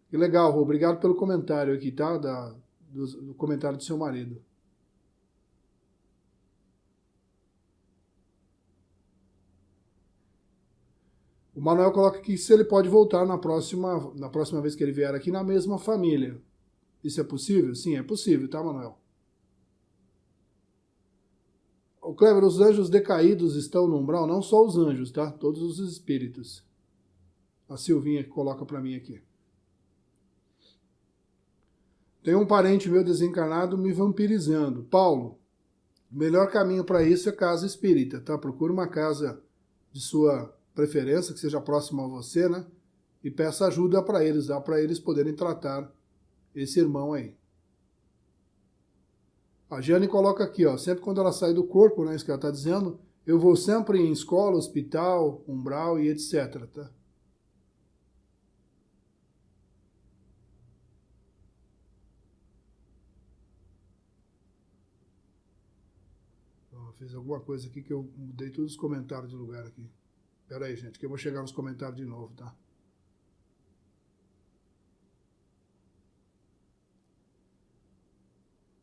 Que legal, Rô. Obrigado pelo comentário aqui, tá? Do comentário do seu marido. O Manuel coloca aqui se ele pode voltar na próxima vez que ele vier aqui na mesma família. Isso é possível? Sim, é possível, tá, Manuel? O Kleber, os anjos decaídos estão no umbral? Não só os anjos, tá? Todos os espíritos. A Silvinha que coloca para mim aqui. Tem um parente meu desencarnado me vampirizando. Paulo, o melhor caminho para isso é casa espírita, tá? Procure uma casa de sua preferência, que seja próxima a você, né? E peça ajuda para eles, dá para eles poderem tratar esse irmão aí. A Jane coloca aqui, ó, sempre quando ela sai do corpo, né, isso que ela está dizendo, eu vou sempre em escola, hospital, umbral e etc, tá? Fiz alguma coisa aqui que eu mudei todos os comentários de lugar aqui. Pera aí, gente, que eu vou chegar nos comentários de novo, tá?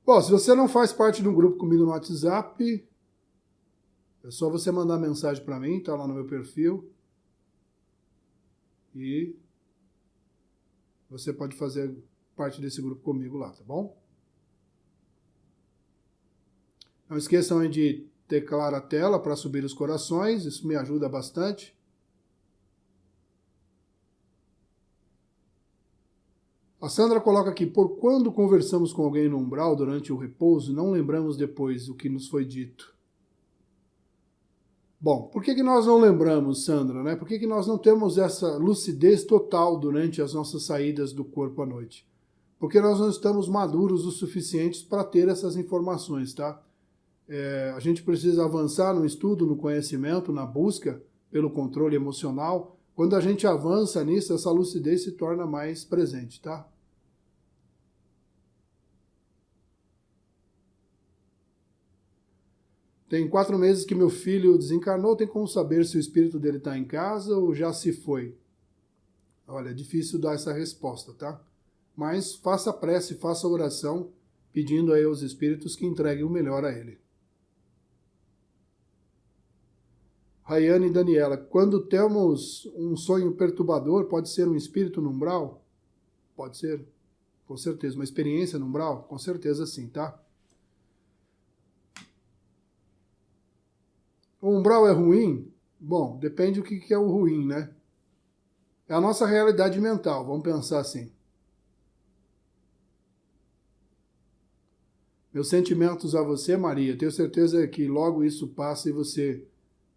Bom, se você não faz parte de um grupo comigo no WhatsApp, é só você mandar mensagem para mim, tá lá no meu perfil. E você pode fazer parte desse grupo comigo lá, tá bom? Não esqueçam aí de teclar a tela para subir os corações, isso me ajuda bastante. A Sandra coloca aqui, por quando conversamos com alguém no umbral durante o repouso, não lembramos depois o que nos foi dito. Bom, por que nós não lembramos, Sandra, né? Por que nós não temos essa lucidez total durante as nossas saídas do corpo à noite? Porque nós não estamos maduros o suficientes para ter essas informações, tá? A gente precisa avançar no estudo, no conhecimento, na busca pelo controle emocional. Quando a gente avança nisso, essa lucidez se torna mais presente, tá? Tem 4 meses que meu filho desencarnou, tem como saber se o espírito dele está em casa ou já se foi? Olha, é difícil dar essa resposta, tá? Mas faça prece, faça oração, pedindo aí aos espíritos que entreguem o melhor a ele. Rayane e Daniela, quando temos um sonho perturbador, pode ser um espírito no umbral? Pode ser, com certeza. Uma experiência no umbral? Com certeza sim, tá? O umbral é ruim? Bom, depende do que é o ruim, né? É a nossa realidade mental, vamos pensar assim. Meus sentimentos a você, Maria, tenho certeza que logo isso passa e você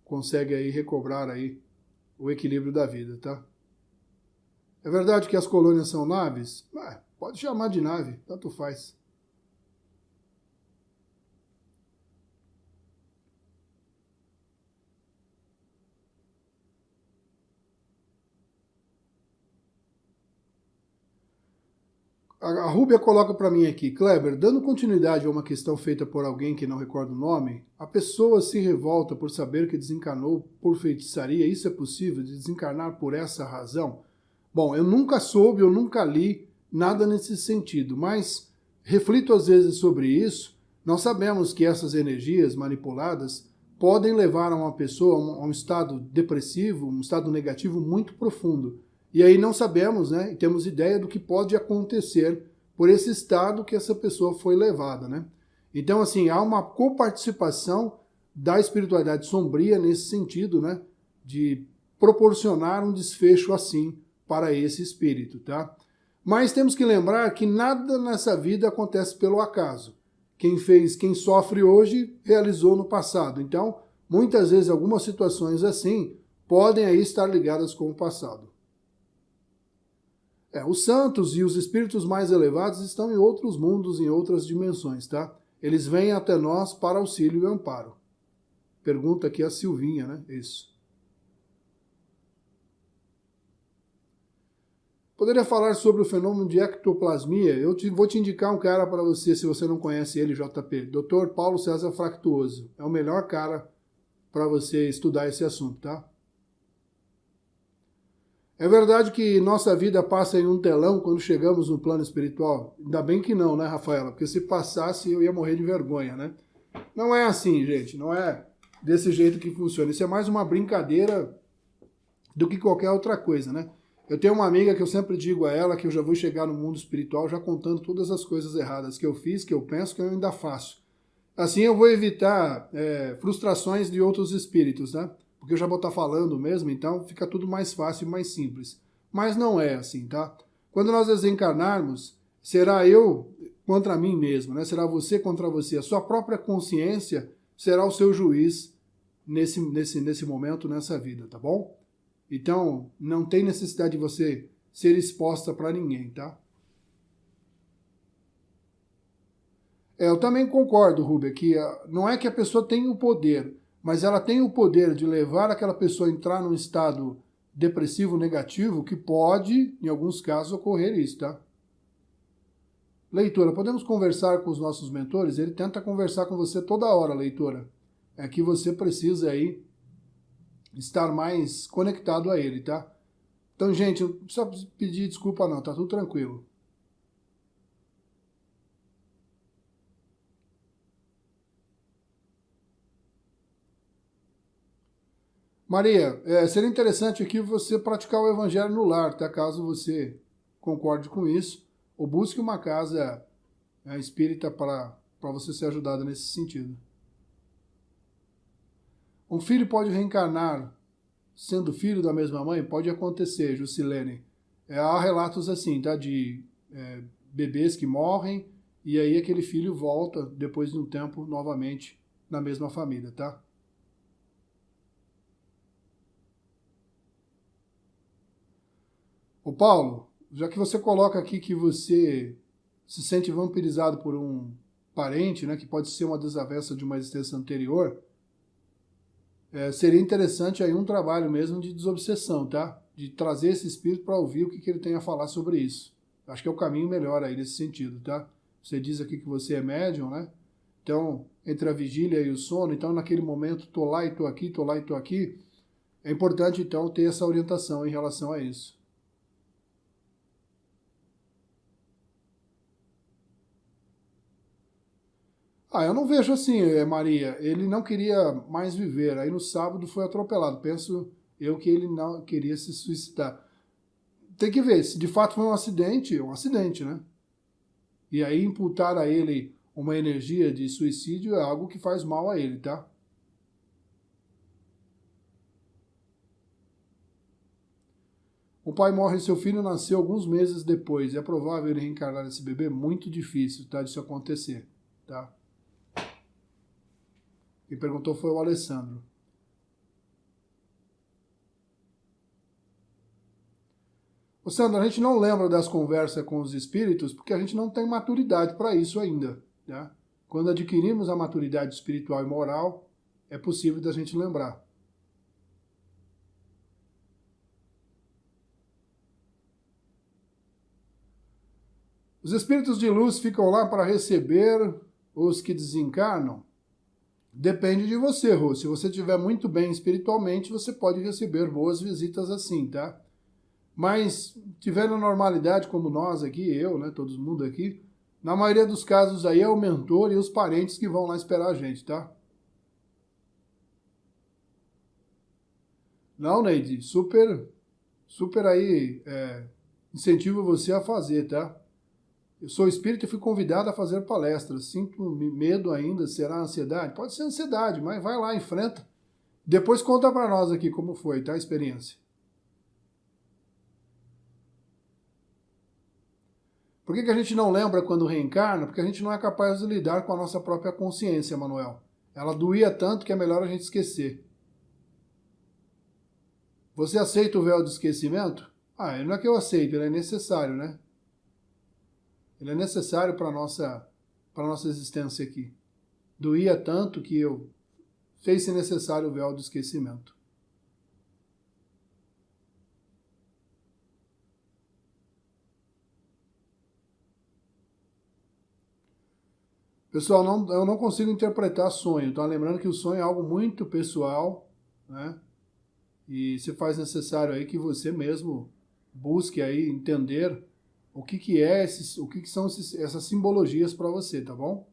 consegue aí recobrar aí o equilíbrio da vida, tá? É verdade que as colônias são naves? Pode chamar de nave, tanto faz. A Rúbia coloca para mim aqui, Kleber, dando continuidade a uma questão feita por alguém que não recorda o nome, a pessoa se revolta por saber que desencarnou por feitiçaria, isso é possível, de desencarnar por essa razão? Bom, eu nunca soube, eu nunca li nada nesse sentido, mas reflito às vezes sobre isso. Nós sabemos que essas energias manipuladas podem levar uma pessoa a um estado depressivo, um estado negativo muito profundo. E aí não sabemos, né, e temos ideia do que pode acontecer por esse estado que essa pessoa foi levada, né? Então, assim, há uma coparticipação da espiritualidade sombria nesse sentido, né, de proporcionar um desfecho assim para esse espírito, tá? Mas temos que lembrar que nada nessa vida acontece pelo acaso. Quem sofre hoje, realizou no passado. Então, muitas vezes, algumas situações assim podem aí estar ligadas com o passado. Os santos e os espíritos mais elevados estão em outros mundos, em outras dimensões, tá? Eles vêm até nós para auxílio e amparo. Pergunta aqui a Silvinha, né? Isso. Poderia falar sobre o fenômeno de ectoplasmia? Vou te indicar um cara para você, se você não conhece ele, JP. Dr. Paulo César Fractuoso. É o melhor cara para você estudar esse assunto, tá? É verdade que nossa vida passa em um telão quando chegamos no plano espiritual? Ainda bem que não, né, Rafaela? Porque se passasse eu ia morrer de vergonha, né? Não é assim, gente. Não é desse jeito que funciona. Isso é mais uma brincadeira do que qualquer outra coisa, né? Eu tenho uma amiga que eu sempre digo a ela que eu já vou chegar no mundo espiritual já contando todas as coisas erradas que eu fiz, que eu penso, que eu ainda faço. Assim eu vou evitar frustrações de outros espíritos, né? Porque eu já vou estar falando mesmo, então fica tudo mais fácil e mais simples. Mas não é assim, tá? Quando nós desencarnarmos, será eu contra mim mesmo, né? Será você contra você. A sua própria consciência será o seu juiz nesse momento, nessa vida, tá bom? Então, não tem necessidade de você ser exposta para ninguém, tá? Eu também concordo, Rubia, que não é que a pessoa tem o poder, mas ela tem o poder de levar aquela pessoa a entrar num estado depressivo, negativo, que pode, em alguns casos, ocorrer isso, tá? Leitora, podemos conversar com os nossos mentores? Ele tenta conversar com você toda hora, leitora. É que você precisa aí estar mais conectado a ele, tá? Então, gente, não precisa pedir desculpa não, tá tudo tranquilo. Maria, seria interessante aqui você praticar o evangelho no lar, tá? Caso você concorde com isso, ou busque uma casa espírita para você ser ajudada nesse sentido. Um filho pode reencarnar sendo filho da mesma mãe? Pode acontecer, Jusilene. Há relatos assim, tá? De bebês que morrem e aí aquele filho volta depois de um tempo novamente na mesma família, tá? Ô Paulo, já que você coloca aqui que você se sente vampirizado por um parente, né, que pode ser uma desavença de uma existência anterior, seria interessante aí um trabalho mesmo de desobsessão, tá? De trazer esse espírito para ouvir o que ele tem a falar sobre isso. Acho que é o caminho melhor aí nesse sentido, tá? Você diz aqui que você é médium, né? Então, entre a vigília e o sono, então naquele momento, tô lá e tô aqui, tô lá e tô aqui, é importante então ter essa orientação em relação a isso. Eu não vejo assim, Maria. Ele não queria mais viver. Aí no sábado foi atropelado. Penso eu que ele não queria se suicidar. Tem que ver, se de fato foi é um acidente, né? E aí imputar a ele uma energia de suicídio é algo que faz mal a ele, tá? O pai morre e seu filho nasceu alguns meses depois. É provável ele reencarnar esse bebê? Muito difícil, tá? Disso acontecer, tá? Quem perguntou foi o Alessandro. Ô Sandro, a gente não lembra das conversas com os espíritos porque a gente não tem maturidade para isso ainda, né? Quando adquirimos a maturidade espiritual e moral, é possível da gente lembrar. Os espíritos de luz ficam lá para receber os que desencarnam? Depende de você, Rô. Se você estiver muito bem espiritualmente, você pode receber boas visitas assim, tá? Mas, tiver na normalidade como nós aqui, eu, né, todo mundo aqui, na maioria dos casos aí é o mentor e os parentes que vão lá esperar a gente, tá? Não, Neide, super aí, incentivo você a fazer, tá? Eu sou espírita e fui convidado a fazer palestras. Sinto medo ainda, será ansiedade? Pode ser ansiedade, mas vai lá, enfrenta. Depois conta pra nós aqui como foi, tá, a experiência. Por que a gente não lembra quando reencarna? Porque a gente não é capaz de lidar com a nossa própria consciência, Manuel. Ela doía tanto que é melhor a gente esquecer. Você aceita o véu de esquecimento? Não é que eu aceito, ele é necessário, né? Ele é necessário para nossa existência aqui. Doía tanto que eu fez-se necessário o véu do esquecimento. Pessoal, eu não consigo interpretar sonho, tá? Lembrando que o sonho é algo muito pessoal, né? E se faz necessário aí que você mesmo busque aí entender o que é o que são essas simbologias para você, tá bom?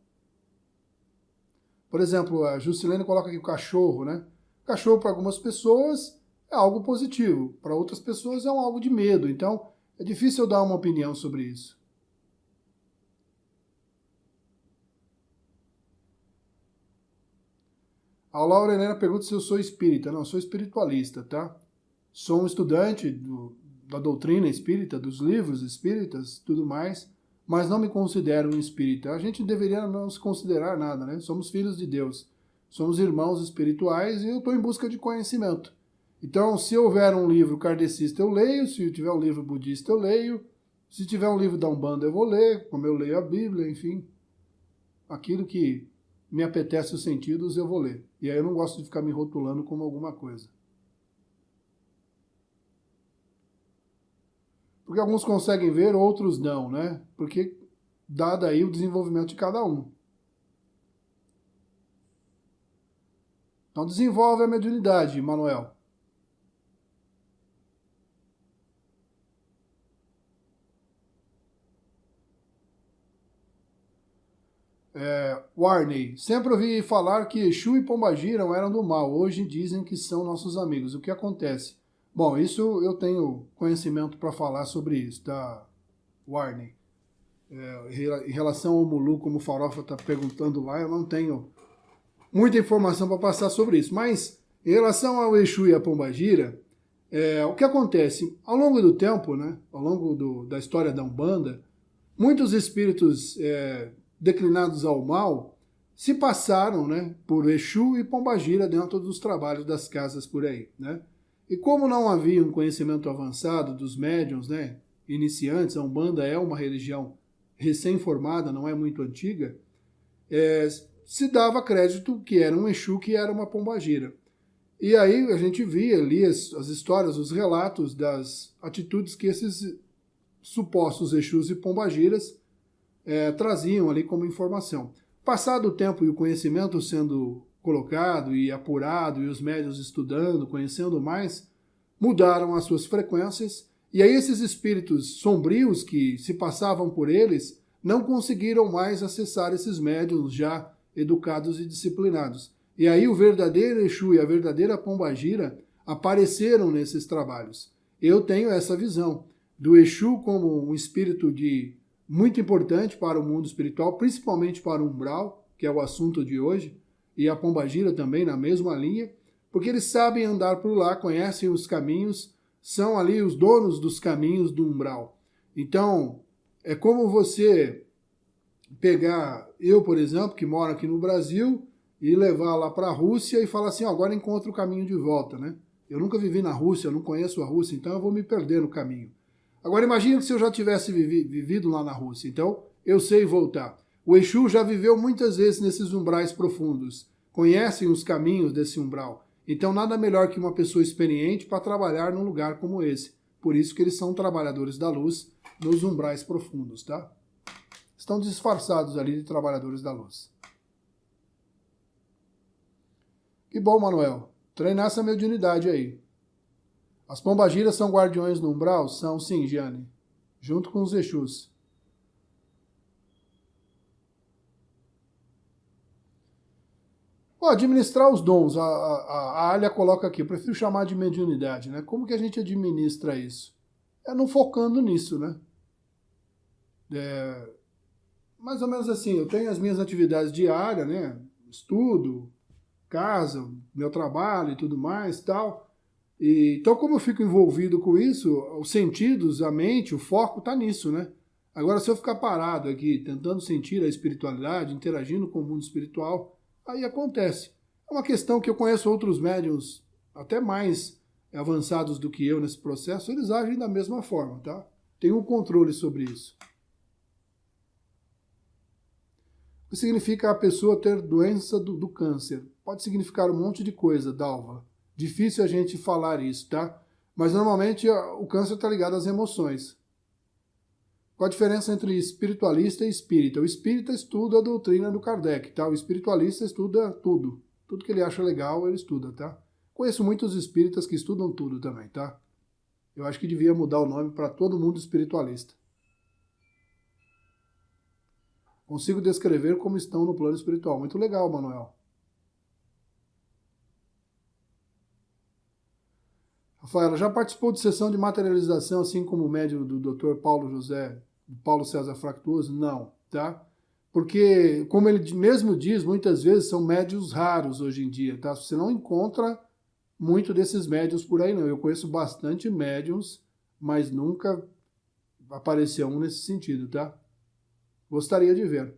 Por exemplo, a Juscelene coloca aqui o cachorro, né? O cachorro para algumas pessoas é algo positivo, para outras pessoas é algo de medo. Então, é difícil eu dar uma opinião sobre isso. A Laura Helena pergunta se eu sou espírita. Não, eu sou espiritualista, tá? Sou um estudante da doutrina espírita, dos livros espíritas, tudo mais, mas não me considero um espírita. A gente deveria não se considerar nada, né? Somos filhos de Deus. Somos irmãos espirituais e eu estou em busca de conhecimento. Então, se houver um livro kardecista, eu leio. Se tiver um livro budista, eu leio. Se tiver um livro da Umbanda, eu vou ler, como eu leio a Bíblia, enfim. Aquilo que me apetece os sentidos, eu vou ler. E aí eu não gosto de ficar me rotulando como alguma coisa. Porque alguns conseguem ver, outros não, né? Porque dado aí o desenvolvimento de cada um. Então desenvolve a mediunidade, Manuel. Warney, sempre ouvi falar que Exu e Pombagira eram do mal, hoje dizem que são nossos amigos. O que acontece? Bom, isso eu tenho conhecimento para falar sobre isso, tá, Warney? Em relação ao Mulu, como o Farofa está perguntando lá, eu não tenho muita informação para passar sobre isso. Mas, em relação ao Exu e a Pombagira, o que acontece? Ao longo do tempo, né, ao longo da história da Umbanda, muitos espíritos declinados ao mal se passaram, né, por Exu e Pombagira dentro dos trabalhos das casas por aí, né? E como não havia um conhecimento avançado dos médiuns, né, iniciantes, a Umbanda é uma religião recém-formada, não é muito antiga, se dava crédito que era um Exu, que era uma Pombagira. E aí a gente via ali as histórias, os relatos das atitudes que esses supostos Exus e Pombagiras traziam ali como informação. Passado o tempo e o conhecimento sendo colocado e apurado, e os médiuns estudando, conhecendo mais, mudaram as suas frequências, e aí esses espíritos sombrios que se passavam por eles não conseguiram mais acessar esses médiuns já educados e disciplinados. E aí o verdadeiro Exu e a verdadeira Pombagira apareceram nesses trabalhos. Eu tenho essa visão do Exu como um espírito muito importante para o mundo espiritual, principalmente para o umbral, que é o assunto de hoje, e a Pombagira também na mesma linha, porque eles sabem andar por lá, conhecem os caminhos, são ali os donos dos caminhos do umbral. Então, é como você pegar eu, por exemplo, que moro aqui no Brasil, e levar lá para a Rússia e falar assim, agora encontra o caminho de volta, né? Eu nunca vivi na Rússia, eu não conheço a Rússia, então eu vou me perder no caminho. Agora imagine que se eu já tivesse vivido lá na Rússia, então eu sei voltar. O Exu já viveu muitas vezes nesses umbrais profundos, conhecem os caminhos desse umbral. Então nada melhor que uma pessoa experiente para trabalhar num lugar como esse. Por isso que eles são trabalhadores da luz nos umbrais profundos, tá? Estão disfarçados ali de trabalhadores da luz. Que bom, Manuel. Treinar essa mediunidade aí. As Pombagiras são guardiões no umbral? São, sim, Giane. Junto com os Exus. Administrar os dons. A Alia coloca aqui. Eu prefiro chamar de mediunidade, né? Como que a gente administra isso? Não focando nisso, né? Mais ou menos assim. Eu tenho as minhas atividades diárias, né? Estudo, casa, meu trabalho e tudo mais, tal. Então, como eu fico envolvido com isso, os sentidos, a mente, o foco está nisso, né? Agora, se eu ficar parado aqui, tentando sentir a espiritualidade, interagindo com o mundo espiritual, aí acontece. É uma questão que eu conheço outros médiuns, até mais avançados do que eu nesse processo, eles agem da mesma forma, tá? Tem um controle sobre isso. O que significa a pessoa ter doença do câncer? Pode significar um monte de coisa, Dalva. Difícil a gente falar isso, tá? Mas normalmente o câncer está ligado às emoções. Qual a diferença entre espiritualista e espírita? O espírita estuda a doutrina do Kardec, tá? O espiritualista estuda tudo. Tudo que ele acha legal, ele estuda, tá? Conheço muitos espíritas que estudam tudo também, tá? Eu acho que devia mudar o nome para todo mundo espiritualista. Consigo descrever como estão no plano espiritual. Muito legal, Manuel. Rafaela, já participou de sessão de materialização, assim como o médium do Dr. Paulo César Fractuoso? Não, tá? Porque, como ele mesmo diz, muitas vezes são médiuns raros hoje em dia, tá? Você não encontra muito desses médiuns por aí, não. Eu conheço bastante médiuns, mas nunca apareceu um nesse sentido, tá? Gostaria de ver.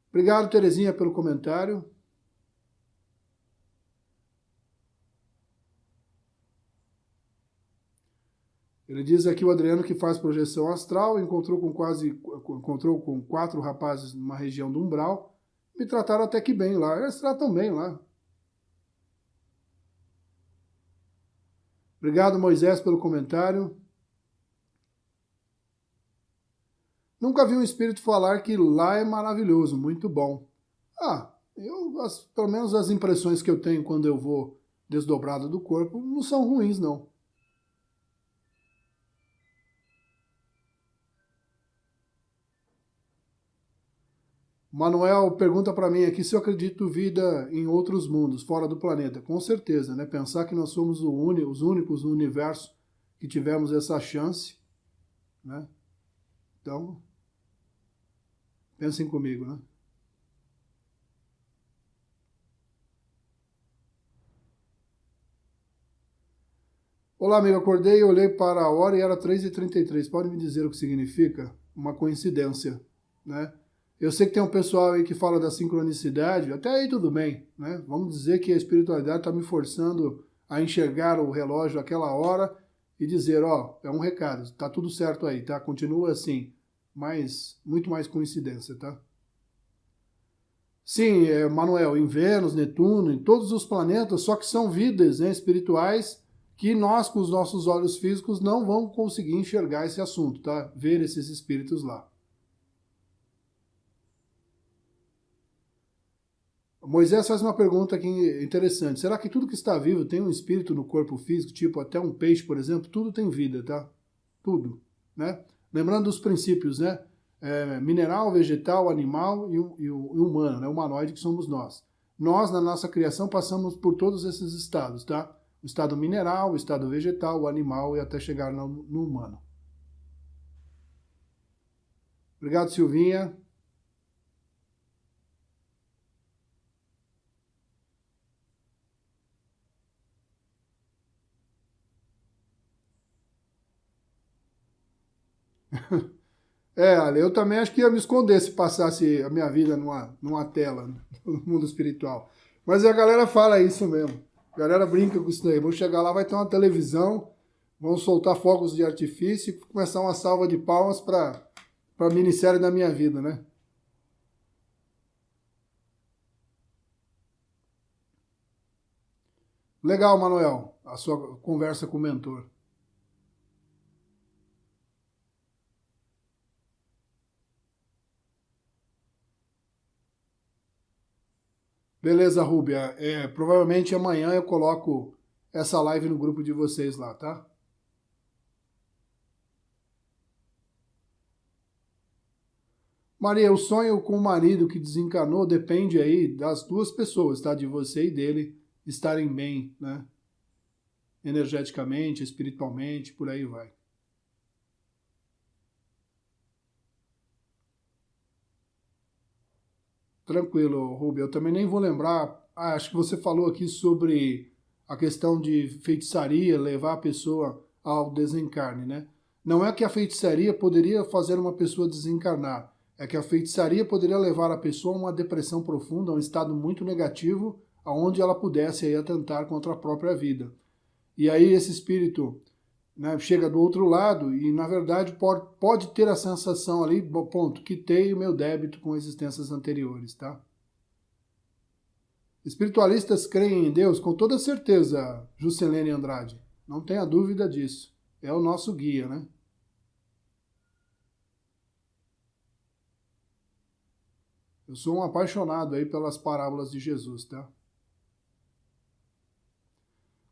Obrigado, Terezinha, pelo comentário. Ele diz aqui o Adriano que faz projeção astral, encontrou com 4 rapazes numa região do umbral, me trataram até que bem lá. Eles tratam bem lá. Obrigado, Moisés, pelo comentário. Nunca vi um espírito falar que lá é maravilhoso, muito bom. Pelo menos as impressões que eu tenho quando eu vou desdobrado do corpo não são ruins, não. Manuel pergunta para mim aqui se eu acredito vida em outros mundos, fora do planeta. Com certeza, né? Pensar que nós somos os únicos no universo que tivemos essa chance, né? Então, pensem comigo, né? Olá, amigo, acordei, olhei para a hora e era 3h33. Pode me dizer o que significa? Uma coincidência, né? Eu sei que tem um pessoal aí que fala da sincronicidade, até aí tudo bem, né? Vamos dizer que a espiritualidade está me forçando a enxergar o relógio àquela hora e dizer, ó, é um recado, tá tudo certo aí, tá? Continua assim, mas muito mais coincidência, tá? Sim, Manuel, em Vênus, Netuno, em todos os planetas, só que são vidas, né, espirituais que nós, com os nossos olhos físicos, não vamos conseguir enxergar esse assunto, tá? Ver esses espíritos lá. Moisés faz uma pergunta aqui interessante. Será que tudo que está vivo tem um espírito no corpo físico, tipo até um peixe, por exemplo? Tudo tem vida, tá? Tudo, né? Lembrando dos princípios, né? Mineral, vegetal, animal e humano, né? O humanoide que somos nós. Nós, na nossa criação, passamos por todos esses estados, tá? O estado mineral, o estado vegetal, o animal e até chegar no humano. Obrigado, Silvinha. Ale, eu também acho que ia me esconder se passasse a minha vida numa tela, né, no mundo espiritual. Mas a galera fala isso mesmo. A galera brinca com isso daí. Vou chegar lá, vai ter uma televisão, vão soltar fogos de artifício e começar uma salva de palmas para a minissérie da minha vida, né? Legal, Manuel, a sua conversa com o mentor. Beleza, Rúbia. Provavelmente amanhã eu coloco essa live no grupo de vocês lá, tá? Maria, o sonho com o marido que desencanou depende aí das duas pessoas, tá? De você e dele estarem bem, né? Energeticamente, espiritualmente, por aí vai. Tranquilo, Rubio. Eu também nem vou lembrar. Acho que você falou aqui sobre a questão de feitiçaria, levar a pessoa ao desencarne, né? Não é que a feitiçaria poderia fazer uma pessoa desencarnar, é que a feitiçaria poderia levar a pessoa a uma depressão profunda, a um estado muito negativo, aonde ela pudesse aí atentar contra a própria vida. E aí esse espírito, né, chega do outro lado e, na verdade, pode ter a sensação ali, ponto, quitei o meu débito com existências anteriores, tá? Espiritualistas creem em Deus com toda certeza, Juscelene Andrade. Não tenha dúvida disso. É o nosso guia, né? Eu sou um apaixonado aí pelas parábolas de Jesus, tá?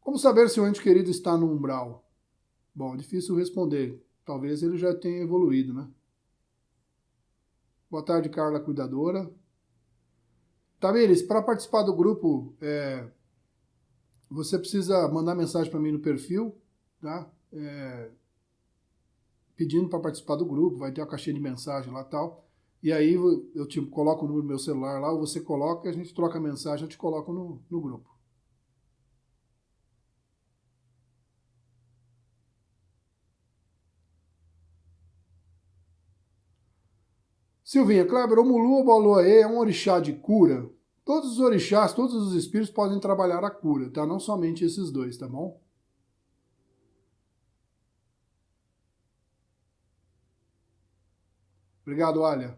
Como saber se o ente querido está no umbral? Bom, é difícil responder. Talvez ele já tenha evoluído, né? Boa tarde, Carla Cuidadora. Tamires, para participar do grupo, você precisa mandar mensagem para mim no perfil, tá? Pedindo para participar do grupo, vai ter uma caixinha de mensagem lá e tal. E aí eu te coloco o número do meu celular lá, ou você coloca e a gente troca a mensagem, eu te coloco no grupo. Silvinha, Kleber, o Mulu ou Baloaê é um orixá de cura? Todos os orixás, todos os espíritos podem trabalhar a cura, tá? Não somente esses dois, tá bom? Obrigado, Alia.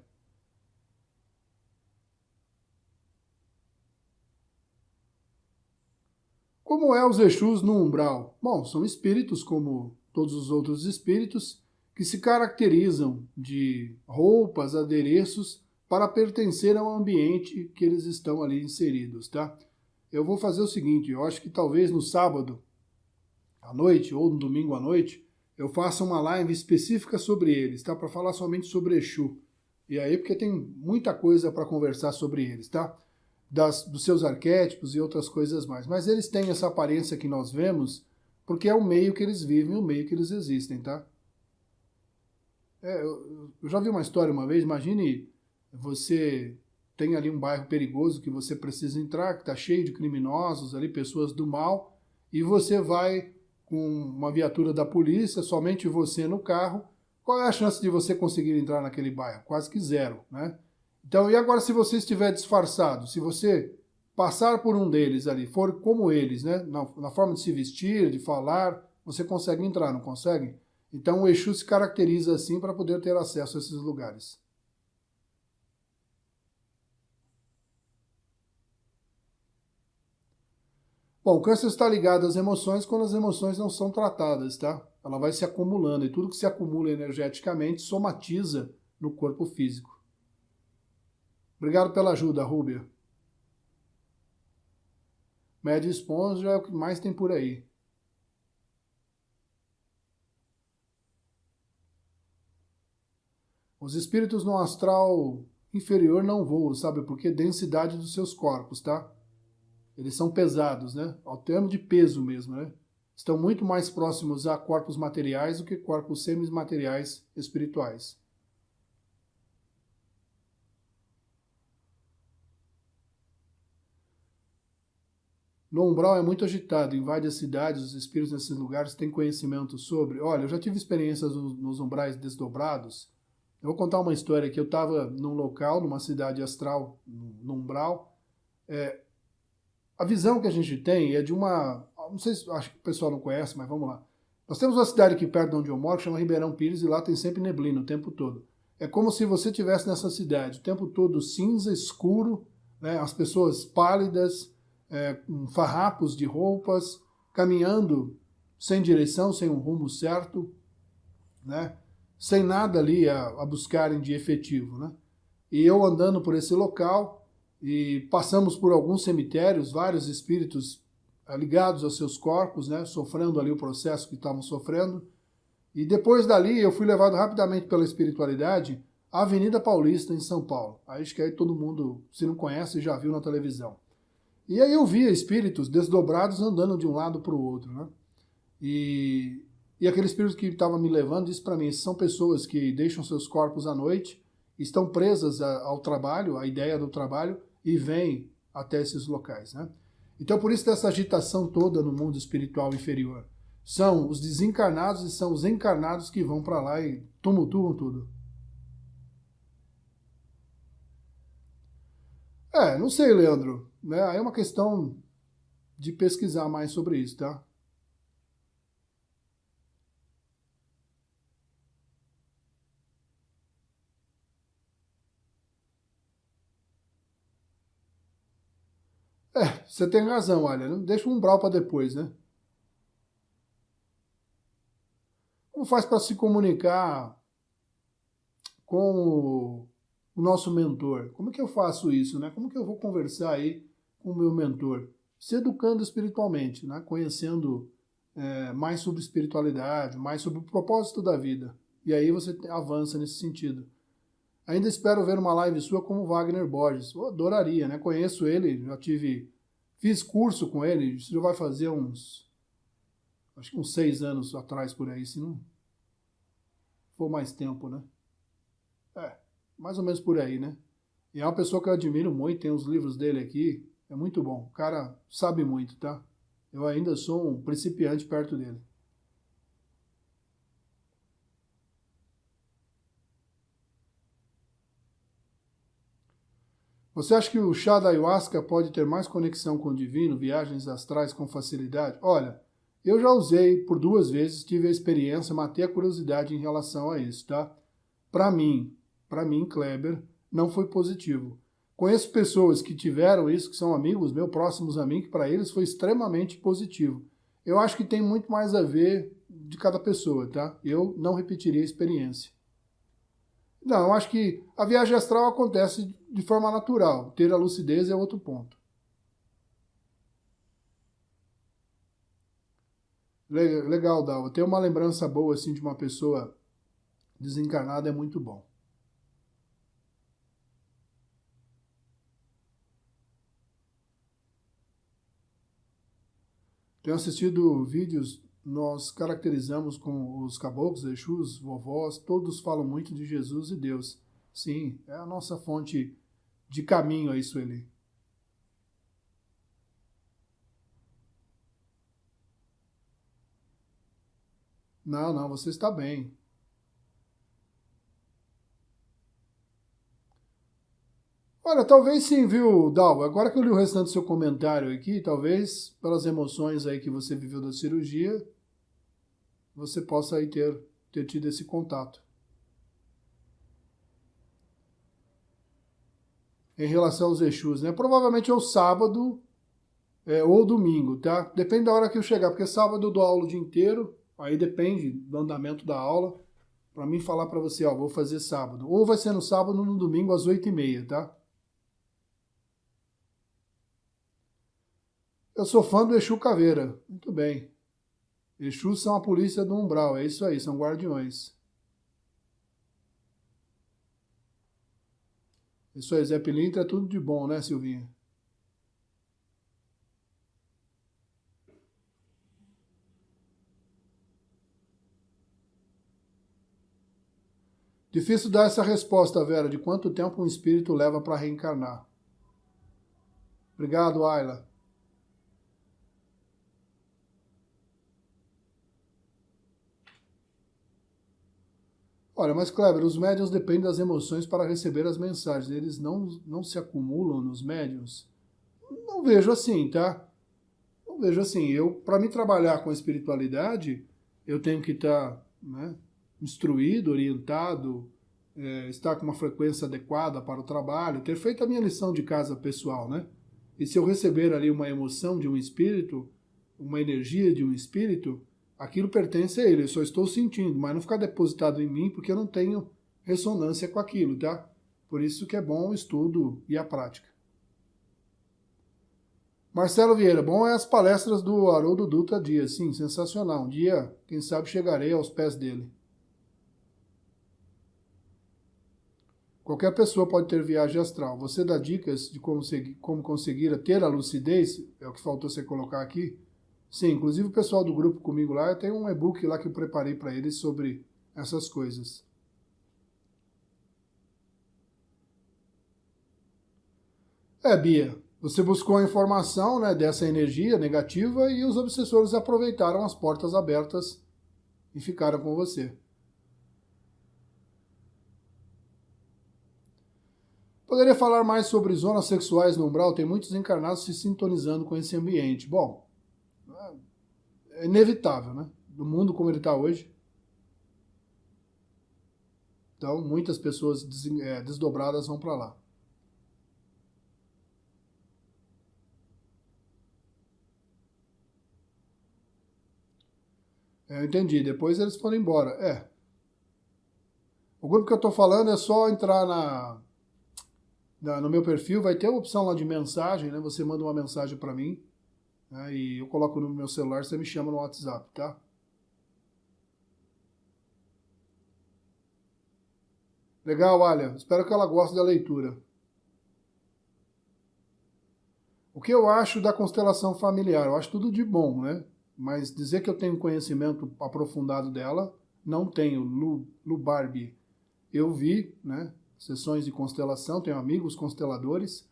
Como é os Exus no umbral? Bom, são espíritos como todos os outros espíritos que se caracterizam de roupas, adereços para pertencer ao ambiente que eles estão ali inseridos, tá? Eu vou fazer o seguinte, eu acho que talvez no sábado à noite ou no domingo à noite eu faça uma live específica sobre eles, tá? Para falar somente sobre Exu. E aí, porque tem muita coisa para conversar sobre eles, tá? Dos seus arquétipos e outras coisas mais. Mas eles têm essa aparência que nós vemos porque é o meio que eles vivem, o meio que eles existem, tá? Eu já vi uma história uma vez, imagine você tem ali um bairro perigoso que você precisa entrar, que está cheio de criminosos ali, pessoas do mal, e você vai com uma viatura da polícia, somente você no carro. Qual é a chance de você conseguir entrar naquele bairro? Quase que zero, né? Então, e agora se você estiver disfarçado, se você passar por um deles ali, for como eles, né, na forma de se vestir, de falar, você consegue entrar, não consegue? Então o Exu se caracteriza assim para poder ter acesso a esses lugares. Bom, o câncer está ligado às emoções quando as emoções não são tratadas, tá? Ela vai se acumulando e tudo que se acumula energeticamente somatiza no corpo físico. Obrigado pela ajuda, Rúbia. Média esponja é o que mais tem por aí. Os espíritos no astral inferior não voam, sabe? Porque densidade dos seus corpos, tá? Eles são pesados, né? Ao termo de peso mesmo, né? Estão muito mais próximos a corpos materiais do que corpos semimateriais espirituais. No umbral é muito agitado, invade as cidades, os espíritos nesses lugares têm conhecimento sobre. Olha, eu já tive experiências nos umbrais desdobrados. Eu vou contar uma história que eu estava num local, numa cidade astral, no umbral. A visão que a gente tem é de uma... Não sei se acho que o pessoal não conhece, mas vamos lá. Nós temos uma cidade aqui perto de onde eu moro, que chama Ribeirão Pires, e lá tem sempre neblina o tempo todo. É como se você estivesse nessa cidade, o tempo todo cinza, escuro, né, as pessoas pálidas, com farrapos de roupas, caminhando sem direção, sem um rumo certo, né, sem nada ali a buscarem de efetivo, né? E eu andando por esse local, e passamos por alguns cemitérios, vários espíritos ligados aos seus corpos, né, sofrendo ali o processo que estavam sofrendo. E depois dali eu fui levado rapidamente pela espiritualidade à Avenida Paulista, em São Paulo. Acho que aí todo mundo, se não conhece, já viu na televisão. E aí eu via espíritos desdobrados andando de um lado para o outro, né? E aquele espírito que estava me levando disse para mim, são pessoas que deixam seus corpos à noite, estão presas ao trabalho, à ideia do trabalho, e vêm até esses locais, né? Então por isso dessa agitação toda no mundo espiritual inferior. São os desencarnados e são os encarnados que vão para lá e tumultuam tudo. Não sei, Leandro. Né? Aí é uma questão de pesquisar mais sobre isso, tá? Você tem razão, olha. Não deixa um umbral para depois, né? Como faz para se comunicar com o nosso mentor? Como é que eu faço isso, né? Como que eu vou conversar aí com o meu mentor? Se educando espiritualmente, né? Conhecendo mais sobre espiritualidade, mais sobre o propósito da vida. E aí você avança nesse sentido. Ainda espero ver uma live sua como Wagner Borges. Eu adoraria, né? Conheço ele, fiz curso com ele, isso já vai fazer acho que uns 6 anos atrás por aí, se não for mais tempo, né? Mais ou menos por aí, né? E é uma pessoa que eu admiro muito, tem os livros dele aqui, é muito bom. O cara sabe muito, tá? Eu ainda sou um principiante perto dele. Você acha que o chá da ayahuasca pode ter mais conexão com o divino, viagens astrais com facilidade? Olha, eu já usei por 2 vezes, tive a experiência, matei a curiosidade em relação a isso, tá? Para mim, Kleber, não foi positivo. Conheço pessoas que tiveram isso, que são amigos meus, próximos a mim, que para eles foi extremamente positivo. Eu acho que tem muito mais a ver de cada pessoa, tá? Eu não repetiria a experiência. Não, eu acho que a viagem astral acontece de forma natural. Ter a lucidez é outro ponto. Legal, Dalva. Ter uma lembrança boa assim de uma pessoa desencarnada é muito bom. Tenho assistido vídeos, nós caracterizamos com os caboclos, Exus, vovós, todos falam muito de Jesus e Deus. Sim, é a nossa fonte de caminho, é isso ali. Não, não, você está bem. Olha, talvez sim, viu, Dal? Agora que eu li o restante do seu comentário aqui, talvez pelas emoções aí que você viveu da cirurgia, você possa aí ter tido esse contato. Em relação aos Exus, né? Provavelmente é o sábado ou domingo, tá? Depende da hora que eu chegar, porque sábado eu dou aula o dia inteiro, aí depende do andamento da aula, para mim falar para você, ó, vou fazer sábado. Ou vai ser no sábado ou no domingo às 8h30, tá? Eu sou fã do Exu Caveira. Muito bem. Exus são a polícia do umbral, é isso aí, são guardiões. Isso aí, Zé Pilintra é tudo de bom, né, Silvinha? Difícil dar essa resposta, Vera, de quanto tempo um espírito leva para reencarnar. Obrigado, Ayla. Olha, mas Kleber, os médiuns dependem das emoções para receber as mensagens. Eles não se acumulam nos médiuns? Não vejo assim, tá? Não vejo assim. Eu, para me trabalhar com a espiritualidade, eu tenho que estar, né, instruído, orientado, estar com uma frequência adequada para o trabalho, ter feito a minha lição de casa pessoal, né? E se eu receber ali uma emoção de um espírito, uma energia de um espírito, aquilo pertence a ele, eu só estou sentindo, mas não ficar depositado em mim porque eu não tenho ressonância com aquilo, tá? Por isso que é bom o estudo e a prática. Marcelo Vieira, bom é as palestras do Haroldo Dutra Dias, sim, sensacional. Um dia, quem sabe, chegarei aos pés dele. Qualquer pessoa pode ter viagem astral. Você dá dicas de como conseguir ter a lucidez? É o que faltou você colocar aqui. Sim, inclusive o pessoal do grupo comigo lá, eu tenho um e-book lá que eu preparei para eles sobre essas coisas. Bia, você buscou a informação, né, dessa energia negativa e os obsessores aproveitaram as portas abertas e ficaram com você. Poderia falar mais sobre zonas sexuais no umbral? Tem muitos encarnados se sintonizando com esse ambiente. Bom, é inevitável, né? Do mundo como ele está hoje. Então, muitas pessoas desdobradas vão para lá. Eu entendi. Depois eles foram embora. O grupo que eu estou falando é só entrar no meu perfil, vai ter a opção lá de mensagem, né? Você manda uma mensagem para mim, né? E eu coloco no meu celular, você me chama no WhatsApp, tá? Legal, Alia. Espero que ela goste da leitura. O que eu acho da constelação familiar? Eu acho tudo de bom, né? Mas dizer que eu tenho conhecimento aprofundado dela, não tenho. Lu Barbie, eu vi, né? Sessões de constelação, tenho amigos consteladores.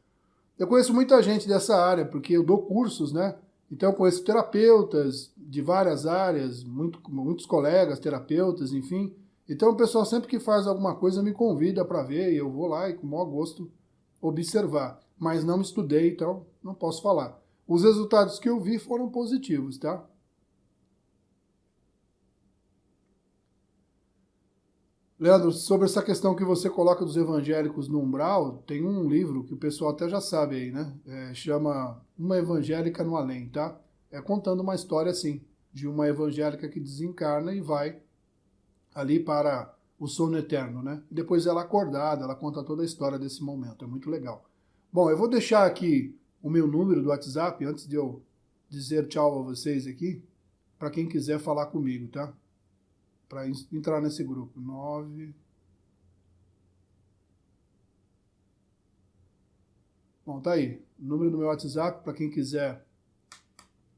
Eu conheço muita gente dessa área, porque eu dou cursos, né? Então eu conheço terapeutas de várias áreas, muitos colegas, terapeutas, enfim. Então o pessoal sempre que faz alguma coisa me convida para ver e eu vou lá e com o maior gosto observar. Mas não estudei, então não posso falar. Os resultados que eu vi foram positivos, tá? Leandro, sobre essa questão que você coloca dos evangélicos no umbral, tem um livro que o pessoal até já sabe aí, né? Chama Uma Evangélica no Além, tá? É contando uma história assim, de uma evangélica que desencarna e vai ali para o sono eterno, né? E depois ela acordada, ela conta toda a história desse momento, é muito legal. Bom, eu vou deixar aqui o meu número do WhatsApp antes de eu dizer tchau a vocês aqui, para quem quiser falar comigo, tá? Para entrar nesse grupo. 9. Bom, tá aí. O número do meu WhatsApp para quem quiser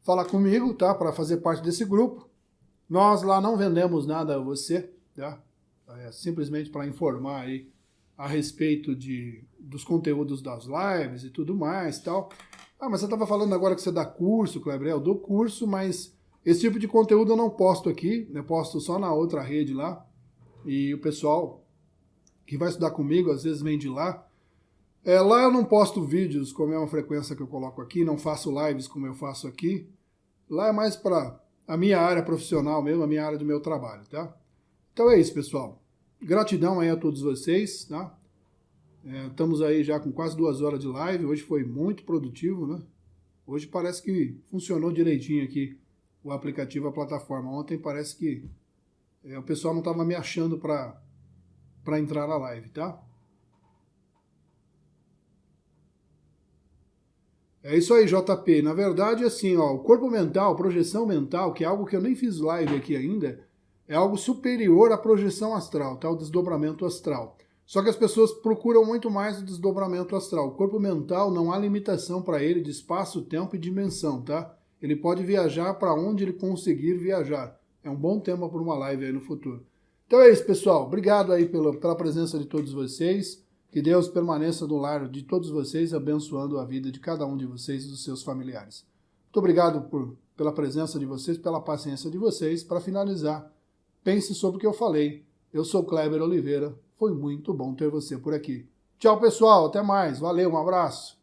falar comigo, tá? Para fazer parte desse grupo. Nós lá não vendemos nada a você, tá? É simplesmente para informar aí a respeito dos conteúdos das lives e tudo mais, tal. Ah, mas você estava falando agora que você dá curso, Kleber. Eu dou curso, mas esse tipo de conteúdo eu não posto aqui, eu posto só na outra rede lá. E o pessoal que vai estudar comigo, às vezes vem de lá. Lá eu não posto vídeos com a mesma frequência que eu coloco aqui, não faço lives como eu faço aqui. Lá é mais para a minha área profissional mesmo, a minha área do meu trabalho, tá? Então é isso, pessoal. Gratidão aí a todos vocês, tá? Estamos aí já com quase 2 horas de live, hoje foi muito produtivo, né? Hoje parece que funcionou direitinho aqui o aplicativo, a plataforma. Ontem parece que o pessoal não estava me achando para entrar na live, tá? É isso aí, JP. Na verdade, assim, ó, o corpo mental, projeção mental, que é algo que eu nem fiz live aqui ainda, é algo superior à projeção astral, tá? O desdobramento astral. Só que as pessoas procuram muito mais o desdobramento astral. O corpo mental não há limitação para ele de espaço, tempo e dimensão, tá? Ele pode viajar para onde ele conseguir viajar. É um bom tema para uma live aí no futuro. Então é isso, pessoal. Obrigado aí pela presença de todos vocês. Que Deus permaneça no lar de todos vocês, abençoando a vida de cada um de vocês e dos seus familiares. Muito obrigado pela presença de vocês, pela paciência de vocês. Para finalizar, pense sobre o que eu falei. Eu sou Kleber Oliveira. Foi muito bom ter você por aqui. Tchau, pessoal. Até mais. Valeu, um abraço.